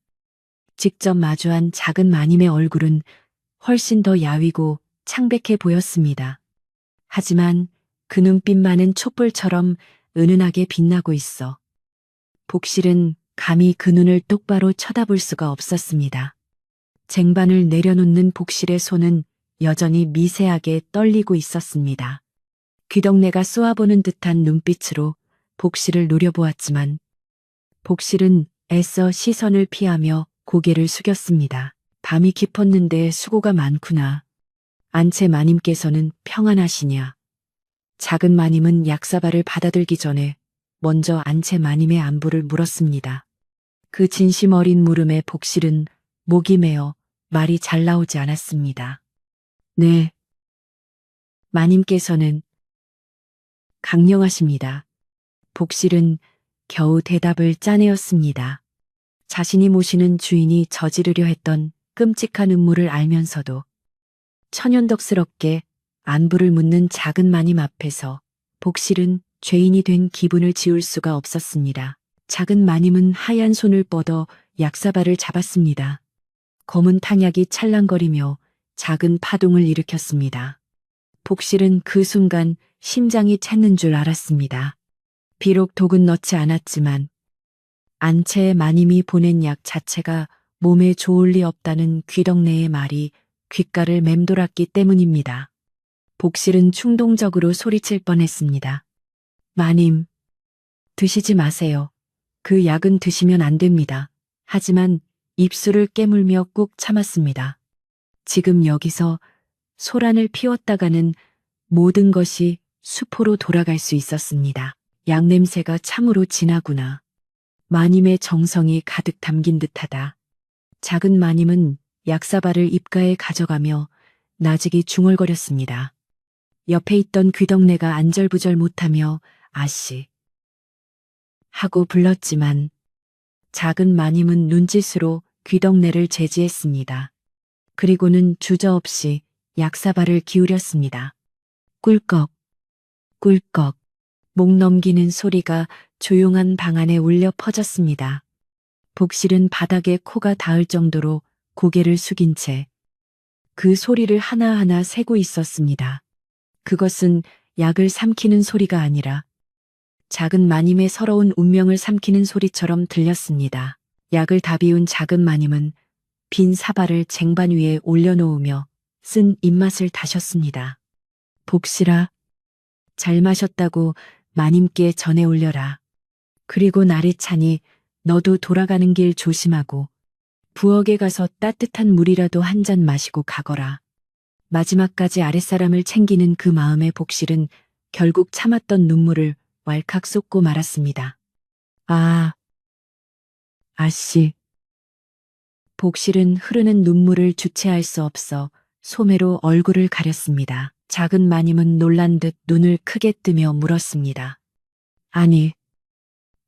직접 마주한 작은 마님의 얼굴은 훨씬 더 야위고 창백해 보였습니다. 하지만 그 눈빛만은 촛불처럼 은은하게 빛나고 있어 복실은 감히 그 눈을 똑바로 쳐다볼 수가 없었습니다. 쟁반을 내려놓는 복실의 손은 여전히 미세하게 떨리고 있었습니다. 귀덕내가 쏘아보는 듯한 눈빛으로 복실을 노려보았지만 복실은 애써 시선을 피하며 고개를 숙였습니다. 밤이 깊었는데 수고가 많구나. 안채 마님께서는 평안하시냐? 작은 마님은 약사발을 받아들기 전에 먼저 안채 마님의 안부를 물었습니다. 그 진심 어린 물음에 복실은 목이 메어 말이 잘 나오지 않았습니다. 네. 마님께서는 강령하십니다. 복실은 겨우 대답을 짜내었습니다. 자신이 모시는 주인이 저지르려 했던 끔찍한 음모를 알면서도 천연덕스럽게 안부를 묻는 작은 마님 앞에서 복실은 죄인이 된 기분을 지울 수가 없었습니다. 작은 마님은 하얀 손을 뻗어 약사발을 잡았습니다. 검은 탕약이 찰랑거리며 작은 파동을 일으켰습니다. 복실은 그 순간 심장이 찼는 줄 알았습니다. 비록 독은 넣지 않았지만 안채의 마님이 보낸 약 자체가 몸에 좋을 리 없다는 귀덕내의 말이 귓가를 맴돌았기 때문입니다. 복실은 충동적으로 소리칠 뻔했습니다. 마님, 드시지 마세요. 그 약은 드시면 안 됩니다. 하지만 입술을 깨물며 꾹 참았습니다. 지금 여기서 소란을 피웠다가는 모든 것이 수포로 돌아갈 수 있었습니다. 약 냄새가 참으로 진하구나. 마님의 정성이 가득 담긴 듯하다. 작은 마님은 약사발을 입가에 가져가며 나직이 중얼거렸습니다. 옆에 있던 귀덕내가 안절부절 못하며 아씨 하고 불렀지만 작은 마님은 눈짓으로 귀덕내를 제지했습니다. 그리고는 주저없이 약사발을 기울였습니다. 꿀꺽, 꿀꺽, 목 넘기는 소리가 조용한 방 안에 울려 퍼졌습니다. 복실은 바닥에 코가 닿을 정도로 고개를 숙인 채 그 소리를 하나하나 세고 있었습니다. 그것은 약을 삼키는 소리가 아니라 작은 마님의 서러운 운명을 삼키는 소리처럼 들렸습니다. 약을 다 비운 작은 마님은 빈 사발을 쟁반 위에 올려놓으며 쓴 입맛을 다셨습니다. 복실아, 잘 마셨다고 마님께 전해 올려라. 그리고 날이 차니 너도 돌아가는 길 조심하고 부엌에 가서 따뜻한 물이라도 한 잔 마시고 가거라. 마지막까지 아랫사람을 챙기는 그 마음의 복실은 결국 참았던 눈물을 왈칵 쏟고 말았습니다. 아, 아씨. 복실은 흐르는 눈물을 주체할 수 없어 소매로 얼굴을 가렸습니다. 작은 마님은 놀란 듯 눈을 크게 뜨며 물었습니다. 아니,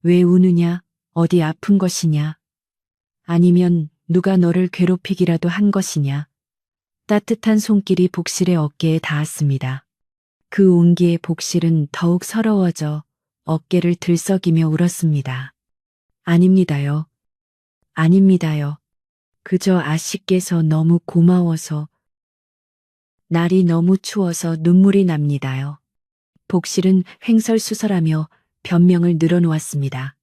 왜 우느냐? 어디 아픈 것이냐? 아니면 누가 너를 괴롭히기라도 한 것이냐? 따뜻한 손길이 복실의 어깨에 닿았습니다. 그 온기에 복실은 더욱 서러워져 어깨를 들썩이며 울었습니다. 아닙니다요. 아닙니다요. 그저 아씨께서 너무 고마워서, 날이 너무 추워서 눈물이 납니다요. 복실은 횡설수설하며 변명을 늘어놓았습니다.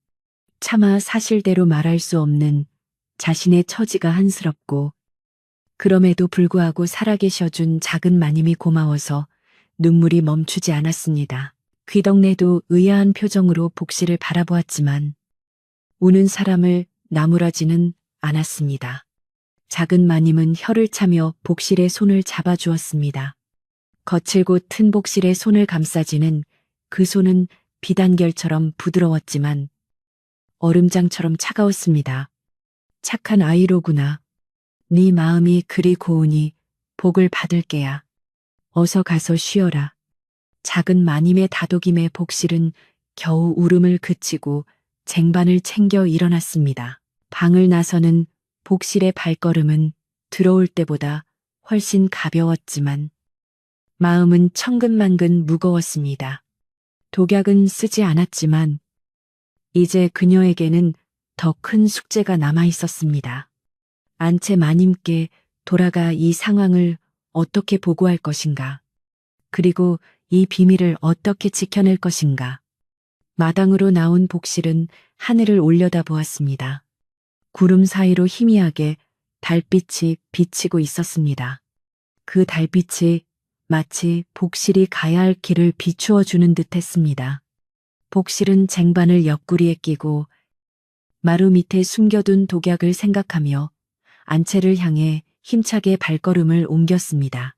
차마 사실대로 말할 수 없는 자신의 처지가 한스럽고 그럼에도 불구하고 살아계셔준 작은 마님이 고마워서 눈물이 멈추지 않았습니다. 귀덕내도 의아한 표정으로 복실을 바라보았지만 우는 사람을 나무라지는 않았습니다. 작은 마님은 혀를 차며 복실의 손을 잡아주었습니다. 거칠고 튼 복실의 손을 감싸지는 그 손은 비단결처럼 부드러웠지만 얼음장처럼 차가웠습니다. 착한 아이로구나. 네 마음이 그리 고우니 복을 받을게야. 어서 가서 쉬어라. 작은 마님의 다독임에 복실은 겨우 울음을 그치고 쟁반을 챙겨 일어났습니다. 방을 나서는 복실의 발걸음은 들어올 때보다 훨씬 가벼웠지만 마음은 천근만근 무거웠습니다. 독약은 쓰지 않았지만 이제 그녀에게는 더 큰 숙제가 남아 있었습니다. 안채 마님께 돌아가 이 상황을 어떻게 보고할 것인가? 그리고 이 비밀을 어떻게 지켜낼 것인가? 마당으로 나온 복실은 하늘을 올려다보았습니다. 구름 사이로 희미하게 달빛이 비치고 있었습니다. 그 달빛이 마치 복실이 가야 할 길을 비추어 주는 듯했습니다. 복실은 쟁반을 옆구리에 끼고 마루 밑에 숨겨둔 독약을 생각하며 안채를 향해 힘차게 발걸음을 옮겼습니다.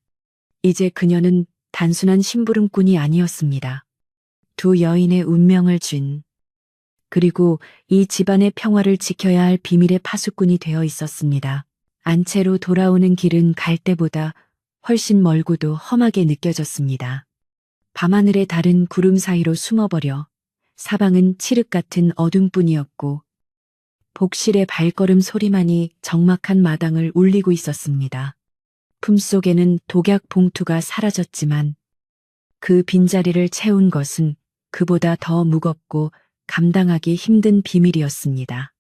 이제 그녀는 단순한 심부름꾼이 아니었습니다. 두 여인의 운명을 쥔, 그리고 이 집안의 평화를 지켜야 할 비밀의 파수꾼이 되어 있었습니다. 안채로 돌아오는 길은 갈 때보다 훨씬 멀고도 험하게 느껴졌습니다. 밤하늘의 달은 구름 사이로 숨어버려 사방은 칠흑 같은 어둠뿐이었고 복실의 발걸음 소리만이 적막한 마당을 울리고 있었습니다. 품속에는 독약 봉투가 사라졌지만 그 빈자리를 채운 것은 그보다 더 무겁고 감당하기 힘든 비밀이었습니다.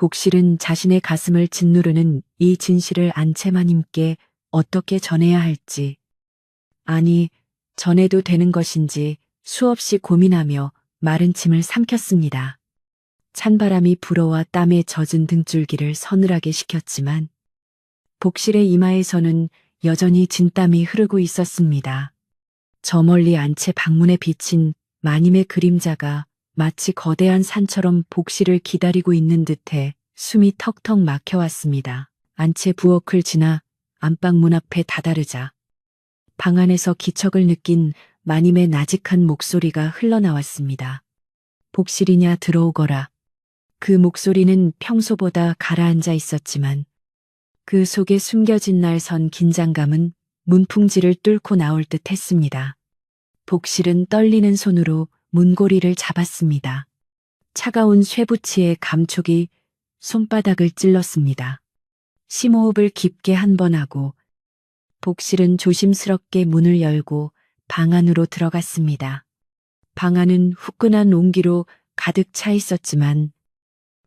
복실은 자신의 가슴을 짓누르는 이 진실을 안채마님께 어떻게 전해야 할지, 아니, 전해도 되는 것인지 수없이 고민하며 마른 침을 삼켰습니다. 찬바람이 불어와 땀에 젖은 등줄기를 서늘하게 식혔지만 복실의 이마에서는 여전히 진땀이 흐르고 있었습니다. 저 멀리 안채 방문에 비친 마님의 그림자가 마치 거대한 산처럼 복실을 기다리고 있는 듯해 숨이 턱턱 막혀왔습니다. 안채 부엌을 지나 안방 문 앞에 다다르자 방 안에서 기척을 느낀 마님의 나직한 목소리가 흘러나왔습니다. 복실이냐 들어오거라. 그 목소리는 평소보다 가라앉아 있었지만 그 속에 숨겨진 날선 긴장감은 문풍지를 뚫고 나올 듯 했습니다. 복실은 떨리는 손으로 문고리를 잡았습니다. 차가운 쇠붙이의 감촉이 손바닥을 찔렀습니다. 심호흡을 깊게 한 번 하고 복실은 조심스럽게 문을 열고 방 안으로 들어갔습니다. 방 안은 후끈한 온기로 가득 차 있었지만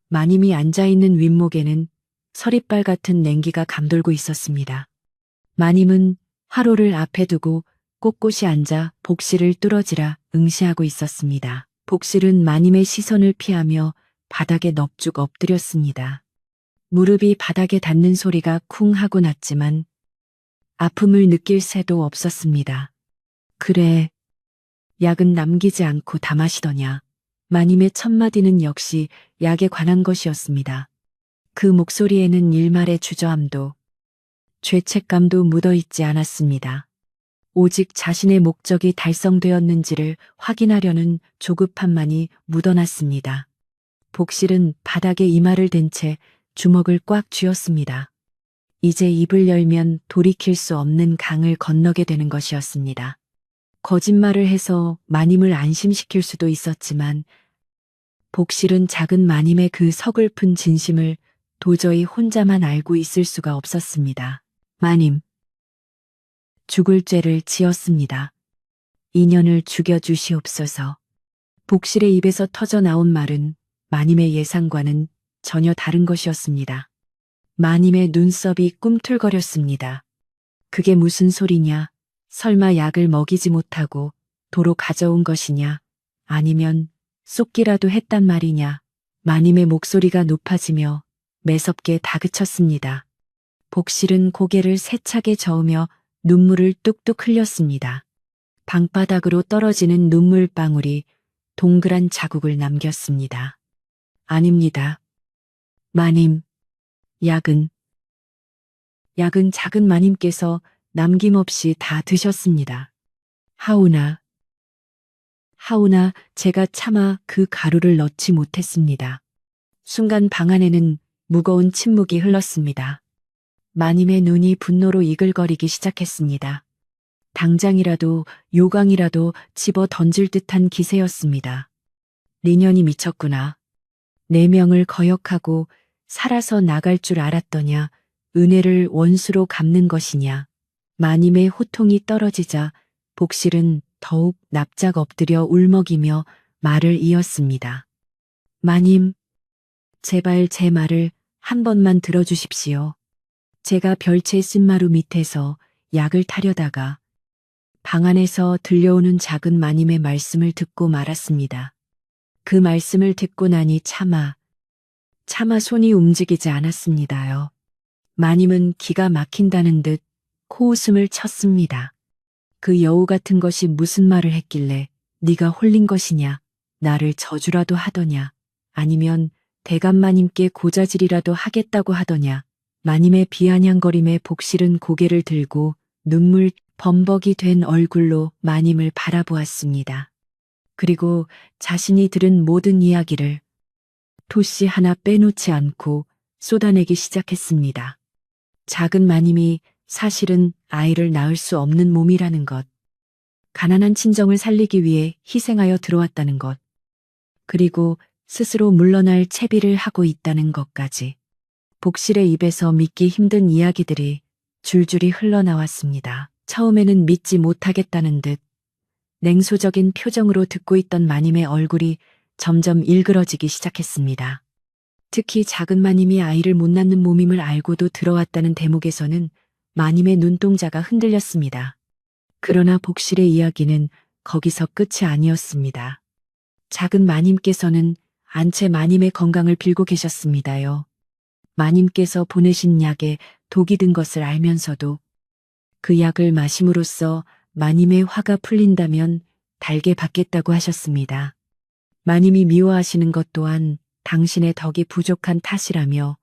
마님이 앉아있는 윗목에는 서리빨 같은 냉기가 감돌고 있었습니다. 마님은 화로를 앞에 두고 꼿꼿이 앉아 복실을 뚫어지라 응시하고 있었습니다. 복실은 마님의 시선을 피하며 바닥에 넙죽 엎드렸습니다. 무릎이 바닥에 닿는 소리가 쿵 하고 났지만 아픔을 느낄 새도 없었습니다. 그래, 약은 남기지 않고 다 마시더냐. 마님의 첫마디는 역시 약에 관한 것이었습니다. 그 목소리에는 일말의 주저함도 죄책감도 묻어있지 않았습니다. 오직 자신의 목적이 달성되었는지를 확인하려는 조급함만이 묻어났습니다. 복실은 바닥에 이마를 댄 채 주먹을 꽉 쥐었습니다. 이제 입을 열면 돌이킬 수 없는 강을 건너게 되는 것이었습니다. 거짓말을 해서 마님을 안심시킬 수도 있었지만 복실은 작은 마님의 그 서글픈 진심을 도저히 혼자만 알고 있을 수가 없었습니다. 마님, 죽을 죄를 지었습니다. 인연을 죽여주시옵소서. 복실의 입에서 터져 나온 말은 마님의 예상과는 전혀 다른 것이었습니다. 마님의 눈썹이 꿈틀거렸습니다. 그게 무슨 소리냐? 설마 약을 먹이지 못하고 도로 가져온 것이냐? 아니면 쏟기라도 했단 말이냐? 마님의 목소리가 높아지며 매섭게 다그쳤습니다. 복실은 고개를 세차게 저으며 눈물을 뚝뚝 흘렸습니다. 방바닥으로 떨어지는 눈물방울이 동그란 자국을 남겼습니다. 아닙니다. 마님, 약은 작은 마님께서 남김없이 다 드셨습니다. 하오나 제가 차마 그 가루를 넣지 못했습니다. 순간 방 안에는 무거운 침묵이 흘렀습니다. 마님의 눈이 분노로 이글거리기 시작했습니다. 당장이라도 요강이라도 집어 던질 듯한 기세였습니다. 리년이 미쳤구나. 내 명을 거역하고 살아서 나갈 줄 알았더냐. 은혜를 원수로 갚는 것이냐. 마님의 호통이 떨어지자 복실은 더욱 납작 엎드려 울먹이며 말을 이었습니다. 마님, 제발 제 말을 한 번만 들어주십시오. 제가 별채 쓴마루 밑에서 약을 타려다가 방 안에서 들려오는 작은 마님의 말씀을 듣고 말았습니다. 그 말씀을 듣고 나니 차마 손이 움직이지 않았습니다요. 마님은 기가 막힌다는 듯 코웃음을 쳤습니다. 그 여우 같은 것이 무슨 말을 했길래 네가 홀린 것이냐, 나를 저주라도 하더냐, 아니면 대감마님께 고자질이라도 하겠다고 하더냐. 마님의 비아냥거림에 복실은 고개를 들고 눈물 범벅이 된 얼굴로 마님을 바라보았습니다. 그리고 자신이 들은 모든 이야기를 토씨 하나 빼놓지 않고 쏟아내기 시작했습니다. 작은 마님이 사실은 아이를 낳을 수 없는 몸이라는 것, 가난한 친정을 살리기 위해 희생하여 들어왔다는 것, 그리고 스스로 물러날 채비를 하고 있다는 것까지. 복실의 입에서 믿기 힘든 이야기들이 줄줄이 흘러나왔습니다. 처음에는 믿지 못하겠다는 듯 냉소적인 표정으로 듣고 있던 마님의 얼굴이 점점 일그러지기 시작했습니다. 특히 작은 마님이 아이를 못 낳는 몸임을 알고도 들어왔다는 대목에서는 마님의 눈동자가 흔들렸습니다. 그러나 복실의 이야기는 거기서 끝이 아니었습니다. 작은 마님께서는 안채 마님의 건강을 빌고 계셨습니다요. 마님께서 보내신 약에 독이 든 것을 알면서도 그 약을 마심으로써 마님의 화가 풀린다면 달게 받겠다고 하셨습니다. 마님이 미워하시는 것 또한 당신의 덕이 부족한 탓이라며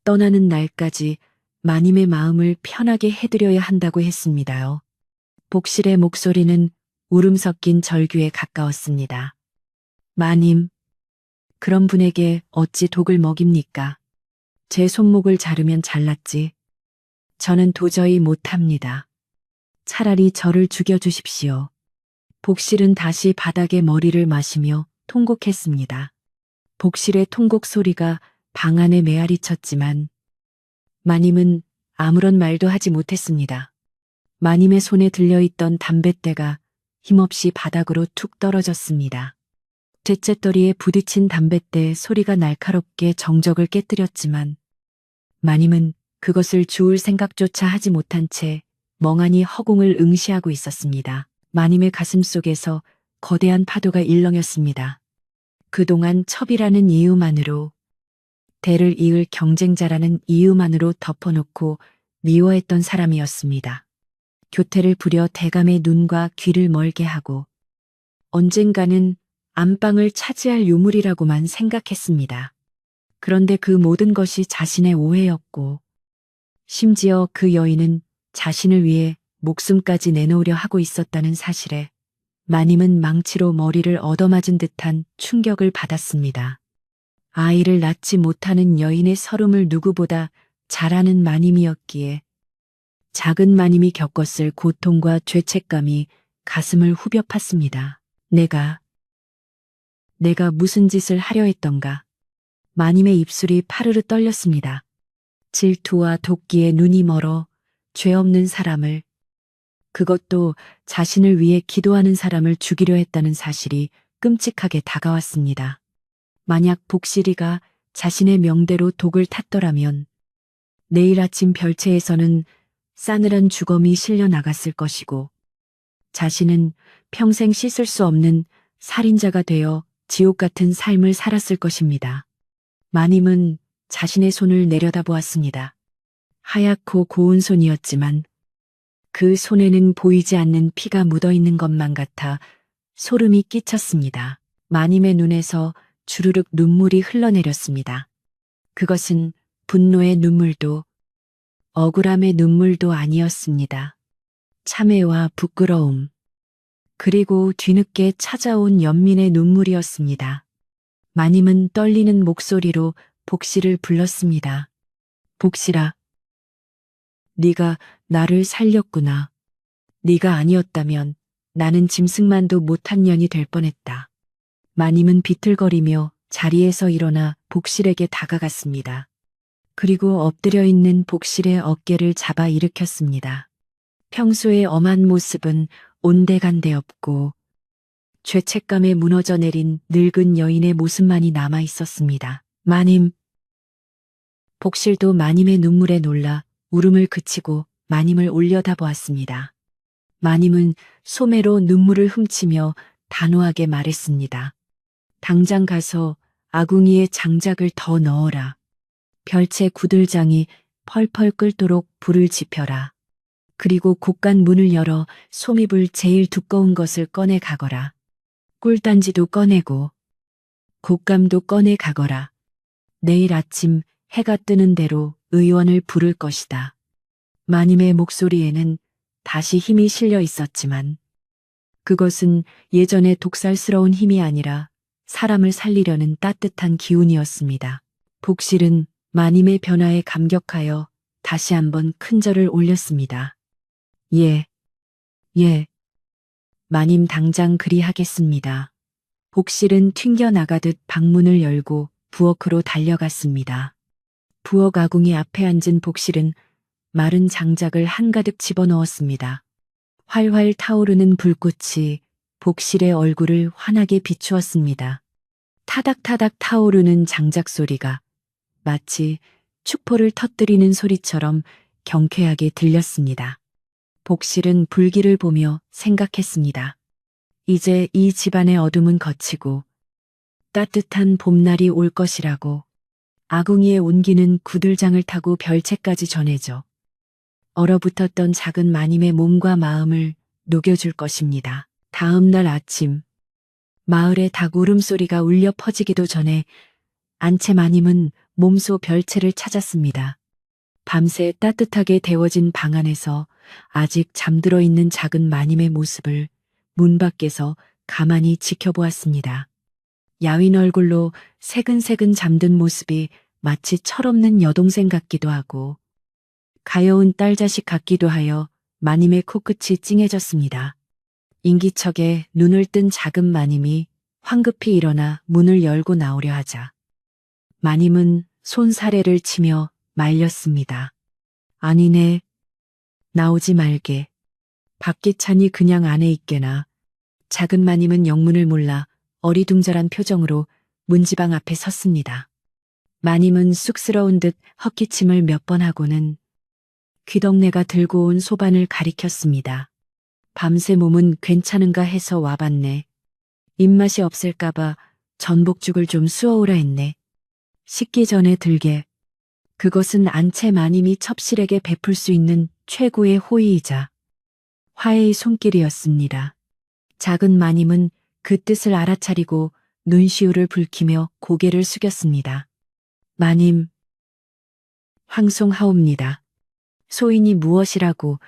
떠나는 날까지 마님의 마음을 편하게 해드려야 한다고 했습니다요. 복실의 목소리는 울음 섞인 절규에 가까웠습니다. 마님, 그런 분에게 어찌 독을 먹입니까? 제 손목을 자르면 잘났지. 저는 도저히 못합니다. 차라리 저를 죽여주십시오. 복실은 다시 바닥에 머리를 마시며 통곡했습니다. 복실의 통곡 소리가 방 안에 메아리 쳤지만 마님은 아무런 말도 하지 못했습니다. 마님의 손에 들려있던 담뱃대가 힘없이 바닥으로 툭 떨어졌습니다. 쨉쨉더리에 부딪힌 담뱃대 소리가 날카롭게 정적을 깨뜨렸지만 마님은 그것을 주울 생각조차 하지 못한 채 멍하니 허공을 응시하고 있었습니다. 마님의 가슴 속에서 거대한 파도가 일렁였습니다. 그동안 첩이라는 이유만으로, 대를 이을 경쟁자라는 이유만으로 덮어놓고 미워했던 사람이었습니다. 교태를 부려 대감의 눈과 귀를 멀게 하고 언젠가는 안방을 차지할 유물이라고만 생각했습니다. 그런데 그 모든 것이 자신의 오해였고 심지어 그 여인은 자신을 위해 목숨까지 내놓으려 하고 있었다는 사실에 마님은 망치로 머리를 얻어맞은 듯한 충격을 받았습니다. 아이를 낳지 못하는 여인의 서름을 누구보다 잘 아는 마님이었기에 작은 마님이 겪었을 고통과 죄책감이 가슴을 후벼 팠습니다. 내가 무슨 짓을 하려 했던가. 마님의 입술이 파르르 떨렸습니다. 질투와 도끼에 눈이 멀어 죄 없는 사람을, 그것도 자신을 위해 기도하는 사람을 죽이려 했다는 사실이 끔찍하게 다가왔습니다. 만약 복실이가 자신의 명대로 독을 탔더라면 내일 아침 별채에서는 싸늘한 주검이 실려 나갔을 것이고 자신은 평생 씻을 수 없는 살인자가 되어 지옥 같은 삶을 살았을 것입니다. 마님은 자신의 손을 내려다보았습니다. 하얗고 고운 손이었지만 그 손에는 보이지 않는 피가 묻어있는 것만 같아 소름이 끼쳤습니다. 마님의 눈에서 주르륵 눈물이 흘러내렸습니다. 그것은 분노의 눈물도 억울함의 눈물도 아니었습니다. 참회와 부끄러움, 그리고 뒤늦게 찾아온 연민의 눈물이었습니다. 마님은 떨리는 목소리로 복실을 불렀습니다. 복실아, 네가 나를 살렸구나. 네가 아니었다면 나는 짐승만도 못한 년이 될 뻔했다. 마님은 비틀거리며 자리에서 일어나 복실에게 다가갔습니다. 그리고 엎드려 있는 복실의 어깨를 잡아 일으켰습니다. 평소의 엄한 모습은 온데간데 없고 죄책감에 무너져 내린 늙은 여인의 모습만이 남아 있었습니다. 마님. 복실도 마님의 눈물에 놀라 울음을 그치고 마님을 올려다보았습니다. 마님은 소매로 눈물을 훔치며 단호하게 말했습니다. 당장 가서 아궁이에 장작을 더 넣어라. 별채 구들장이 펄펄 끓도록 불을 지펴라. 그리고 곳간 문을 열어 솜이불 제일 두꺼운 것을 꺼내 가거라. 꿀단지도 꺼내고 곶감도 꺼내 가거라. 내일 아침 해가 뜨는 대로 의원을 부를 것이다. 마님의 목소리에는 다시 힘이 실려 있었지만 그것은 예전의 독살스러운 힘이 아니라 사람을 살리려는 따뜻한 기운이었습니다. 복실은 마님의 변화에 감격하여 다시 한번 큰 절을 올렸습니다. 예. 마님 당장 그리하겠습니다. 복실은 튕겨나가듯 방문을 열고 부엌으로 달려갔습니다. 부엌 아궁이 앞에 앉은 복실은 마른 장작을 한가득 집어넣었습니다. 활활 타오르는 불꽃이 복실의 얼굴을 환하게 비추었습니다. 타닥타닥 타오르는 장작 소리가 마치 축포를 터뜨리는 소리처럼 경쾌하게 들렸습니다. 복실은 불길을 보며 생각했습니다. 이제 이 집안의 어둠은 걷히고 따뜻한 봄날이 올 것이라고. 아궁이의 온기는 구들장을 타고 별채까지 전해져 얼어붙었던 작은 마님의 몸과 마음을 녹여줄 것입니다. 다음 날 아침, 마을의 닭 울음소리가 울려 퍼지기도 전에 안채 마님은 몸소 별채를 찾았습니다. 밤새 따뜻하게 데워진 방 안에서 아직 잠들어 있는 작은 마님의 모습을 문 밖에서 가만히 지켜보았습니다. 야윈 얼굴로 새근새근 잠든 모습이 마치 철없는 여동생 같기도 하고 가여운 딸자식 같기도 하여 마님의 코끝이 찡해졌습니다. 인기척에 눈을 뜬 작은 마님이 황급히 일어나 문을 열고 나오려 하자 마님은 손사래를 치며 말렸습니다. 아니네, 나오지 말게. 밖이 차니 그냥 안에 있게나. 작은 마님은 영문을 몰라 어리둥절한 표정으로 문지방 앞에 섰습니다. 마님은 쑥스러운 듯 헛기침을 몇 번 하고는 귀덕내가 들고 온 소반을 가리켰습니다. 밤새 몸은 괜찮은가 해서 와봤네. 입맛이 없을까봐 전복죽을 좀 쑤어오라 했네. 식기 전에 들게. 그것은 안채 마님이 첩실에게 베풀 수 있는 최고의 호의이자 화해의 손길이었습니다. 작은 마님은 그 뜻을 알아차리고 눈시울을 붉히며 고개를 숙였습니다. 마님, 황송하옵니다. 소인이 무엇이라고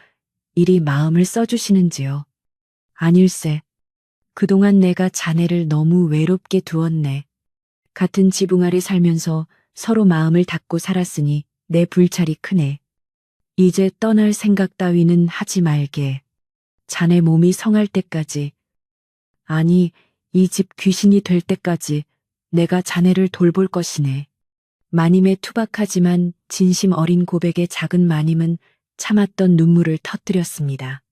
이리 마음을 써주시는지요. 아닐세. 그동안 내가 자네를 너무 외롭게 두었네. 같은 지붕 아래 살면서 서로 마음을 닫고 살았으니 내 불찰이 크네. 이제 떠날 생각 따위는 하지 말게. 자네 몸이 성할 때까지, 아니 이 집 귀신이 될 때까지 내가 자네를 돌볼 것이네. 마님의 투박하지만 진심 어린 고백에 작은 마님은 참았던 눈물을 터뜨렸습니다.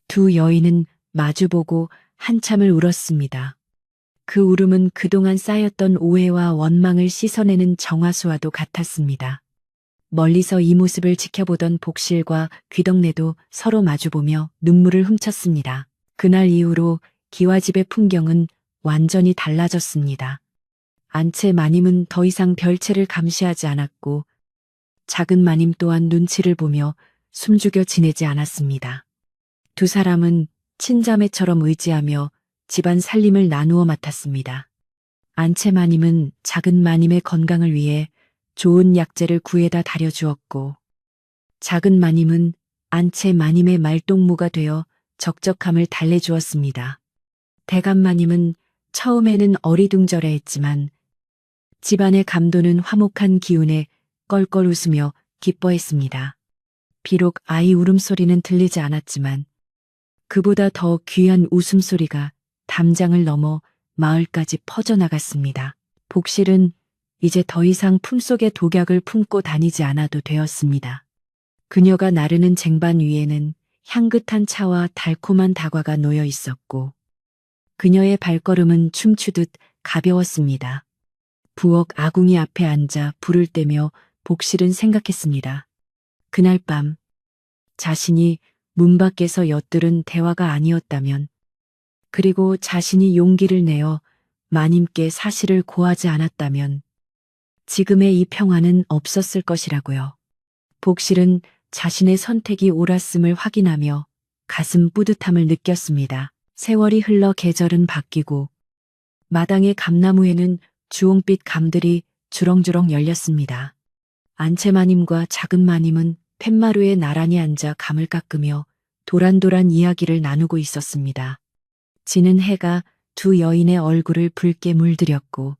두 여인은 마주보고 한참을 울었습니다. 그 울음은 그동안 쌓였던 오해와 원망을 씻어내는 정화수와도 같았습니다. 멀리서 이 모습을 지켜보던 복실과 귀덕내도 서로 마주보며 눈물을 훔쳤습니다. 그날 이후로 기와집의 풍경은 완전히 달라졌습니다. 안채 마님은 더 이상 별채를 감시하지 않았고 작은 마님 또한 눈치를 보며 숨죽여 지내지 않았습니다. 두 사람은 친자매처럼 의지하며 집안 살림을 나누어 맡았습니다. 안채 마님은 작은 마님의 건강을 위해 좋은 약재를 구해다 다려주었고 작은 마님은 안채 마님의 말동무가 되어 적적함을 달래주었습니다. 대감 마님은 처음에는 어리둥절해했지만 집안의 감도는 화목한 기운에 껄껄 웃으며 기뻐했습니다. 비록 아이 울음소리는 들리지 않았지만 그보다 더 귀한 웃음소리가 담장을 넘어 마을까지 퍼져나갔습니다. 복실은 이제 더 이상 품속에 독약을 품고 다니지 않아도 되었습니다. 그녀가 나르는 쟁반 위에는 향긋한 차와 달콤한 다과가 놓여 있었고 그녀의 발걸음은 춤추듯 가벼웠습니다. 부엌 아궁이 앞에 앉아 불을 떼며 복실은 생각했습니다. 그날 밤 자신이 문 밖에서 엿들은 대화가 아니었다면 그리고 자신이 용기를 내어 마님께 사실을 고하지 않았다면 지금의 이 평화는 없었을 것이라고요. 복실은 자신의 선택이 옳았음을 확인하며 가슴 뿌듯함을 느꼈습니다. 세월이 흘러 계절은 바뀌고 마당의 감나무에는 주홍빛 감들이 주렁주렁 열렸습니다. 안채 마님과 작은 마님은 팻마루에 나란히 앉아 감을 깎으며 도란도란 이야기를 나누고 있었습니다. 지는 해가 두 여인의 얼굴을 붉게 물들였고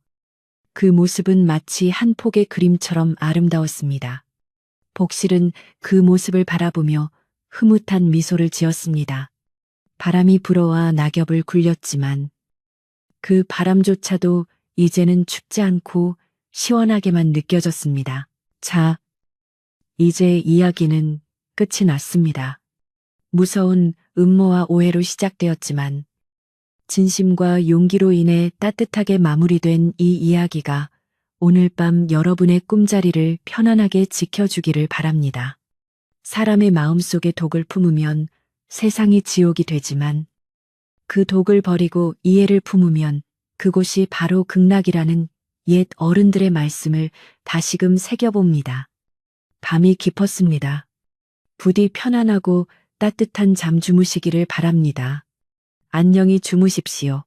그 모습은 마치 한 폭의 그림처럼 아름다웠습니다. 복실은 그 모습을 바라보며 흐뭇한 미소를 지었습니다. 바람이 불어와 낙엽을 굴렸지만 그 바람조차도 이제는 춥지 않고 시원하게만 느껴졌습니다. 자, 이제 이야기는 끝이 났습니다. 무서운 음모와 오해로 시작되었지만 진심과 용기로 인해 따뜻하게 마무리된 이 이야기가 오늘 밤 여러분의 꿈자리를 편안하게 지켜주기를 바랍니다. 사람의 마음속에 독을 품으면 세상이 지옥이 되지만 그 독을 버리고 이해를 품으면 그곳이 바로 극락이라는 옛 어른들의 말씀을 다시금 새겨봅니다. 밤이 깊었습니다. 부디 편안하고 따뜻한 잠 주무시기를 바랍니다. 안녕히 주무십시오.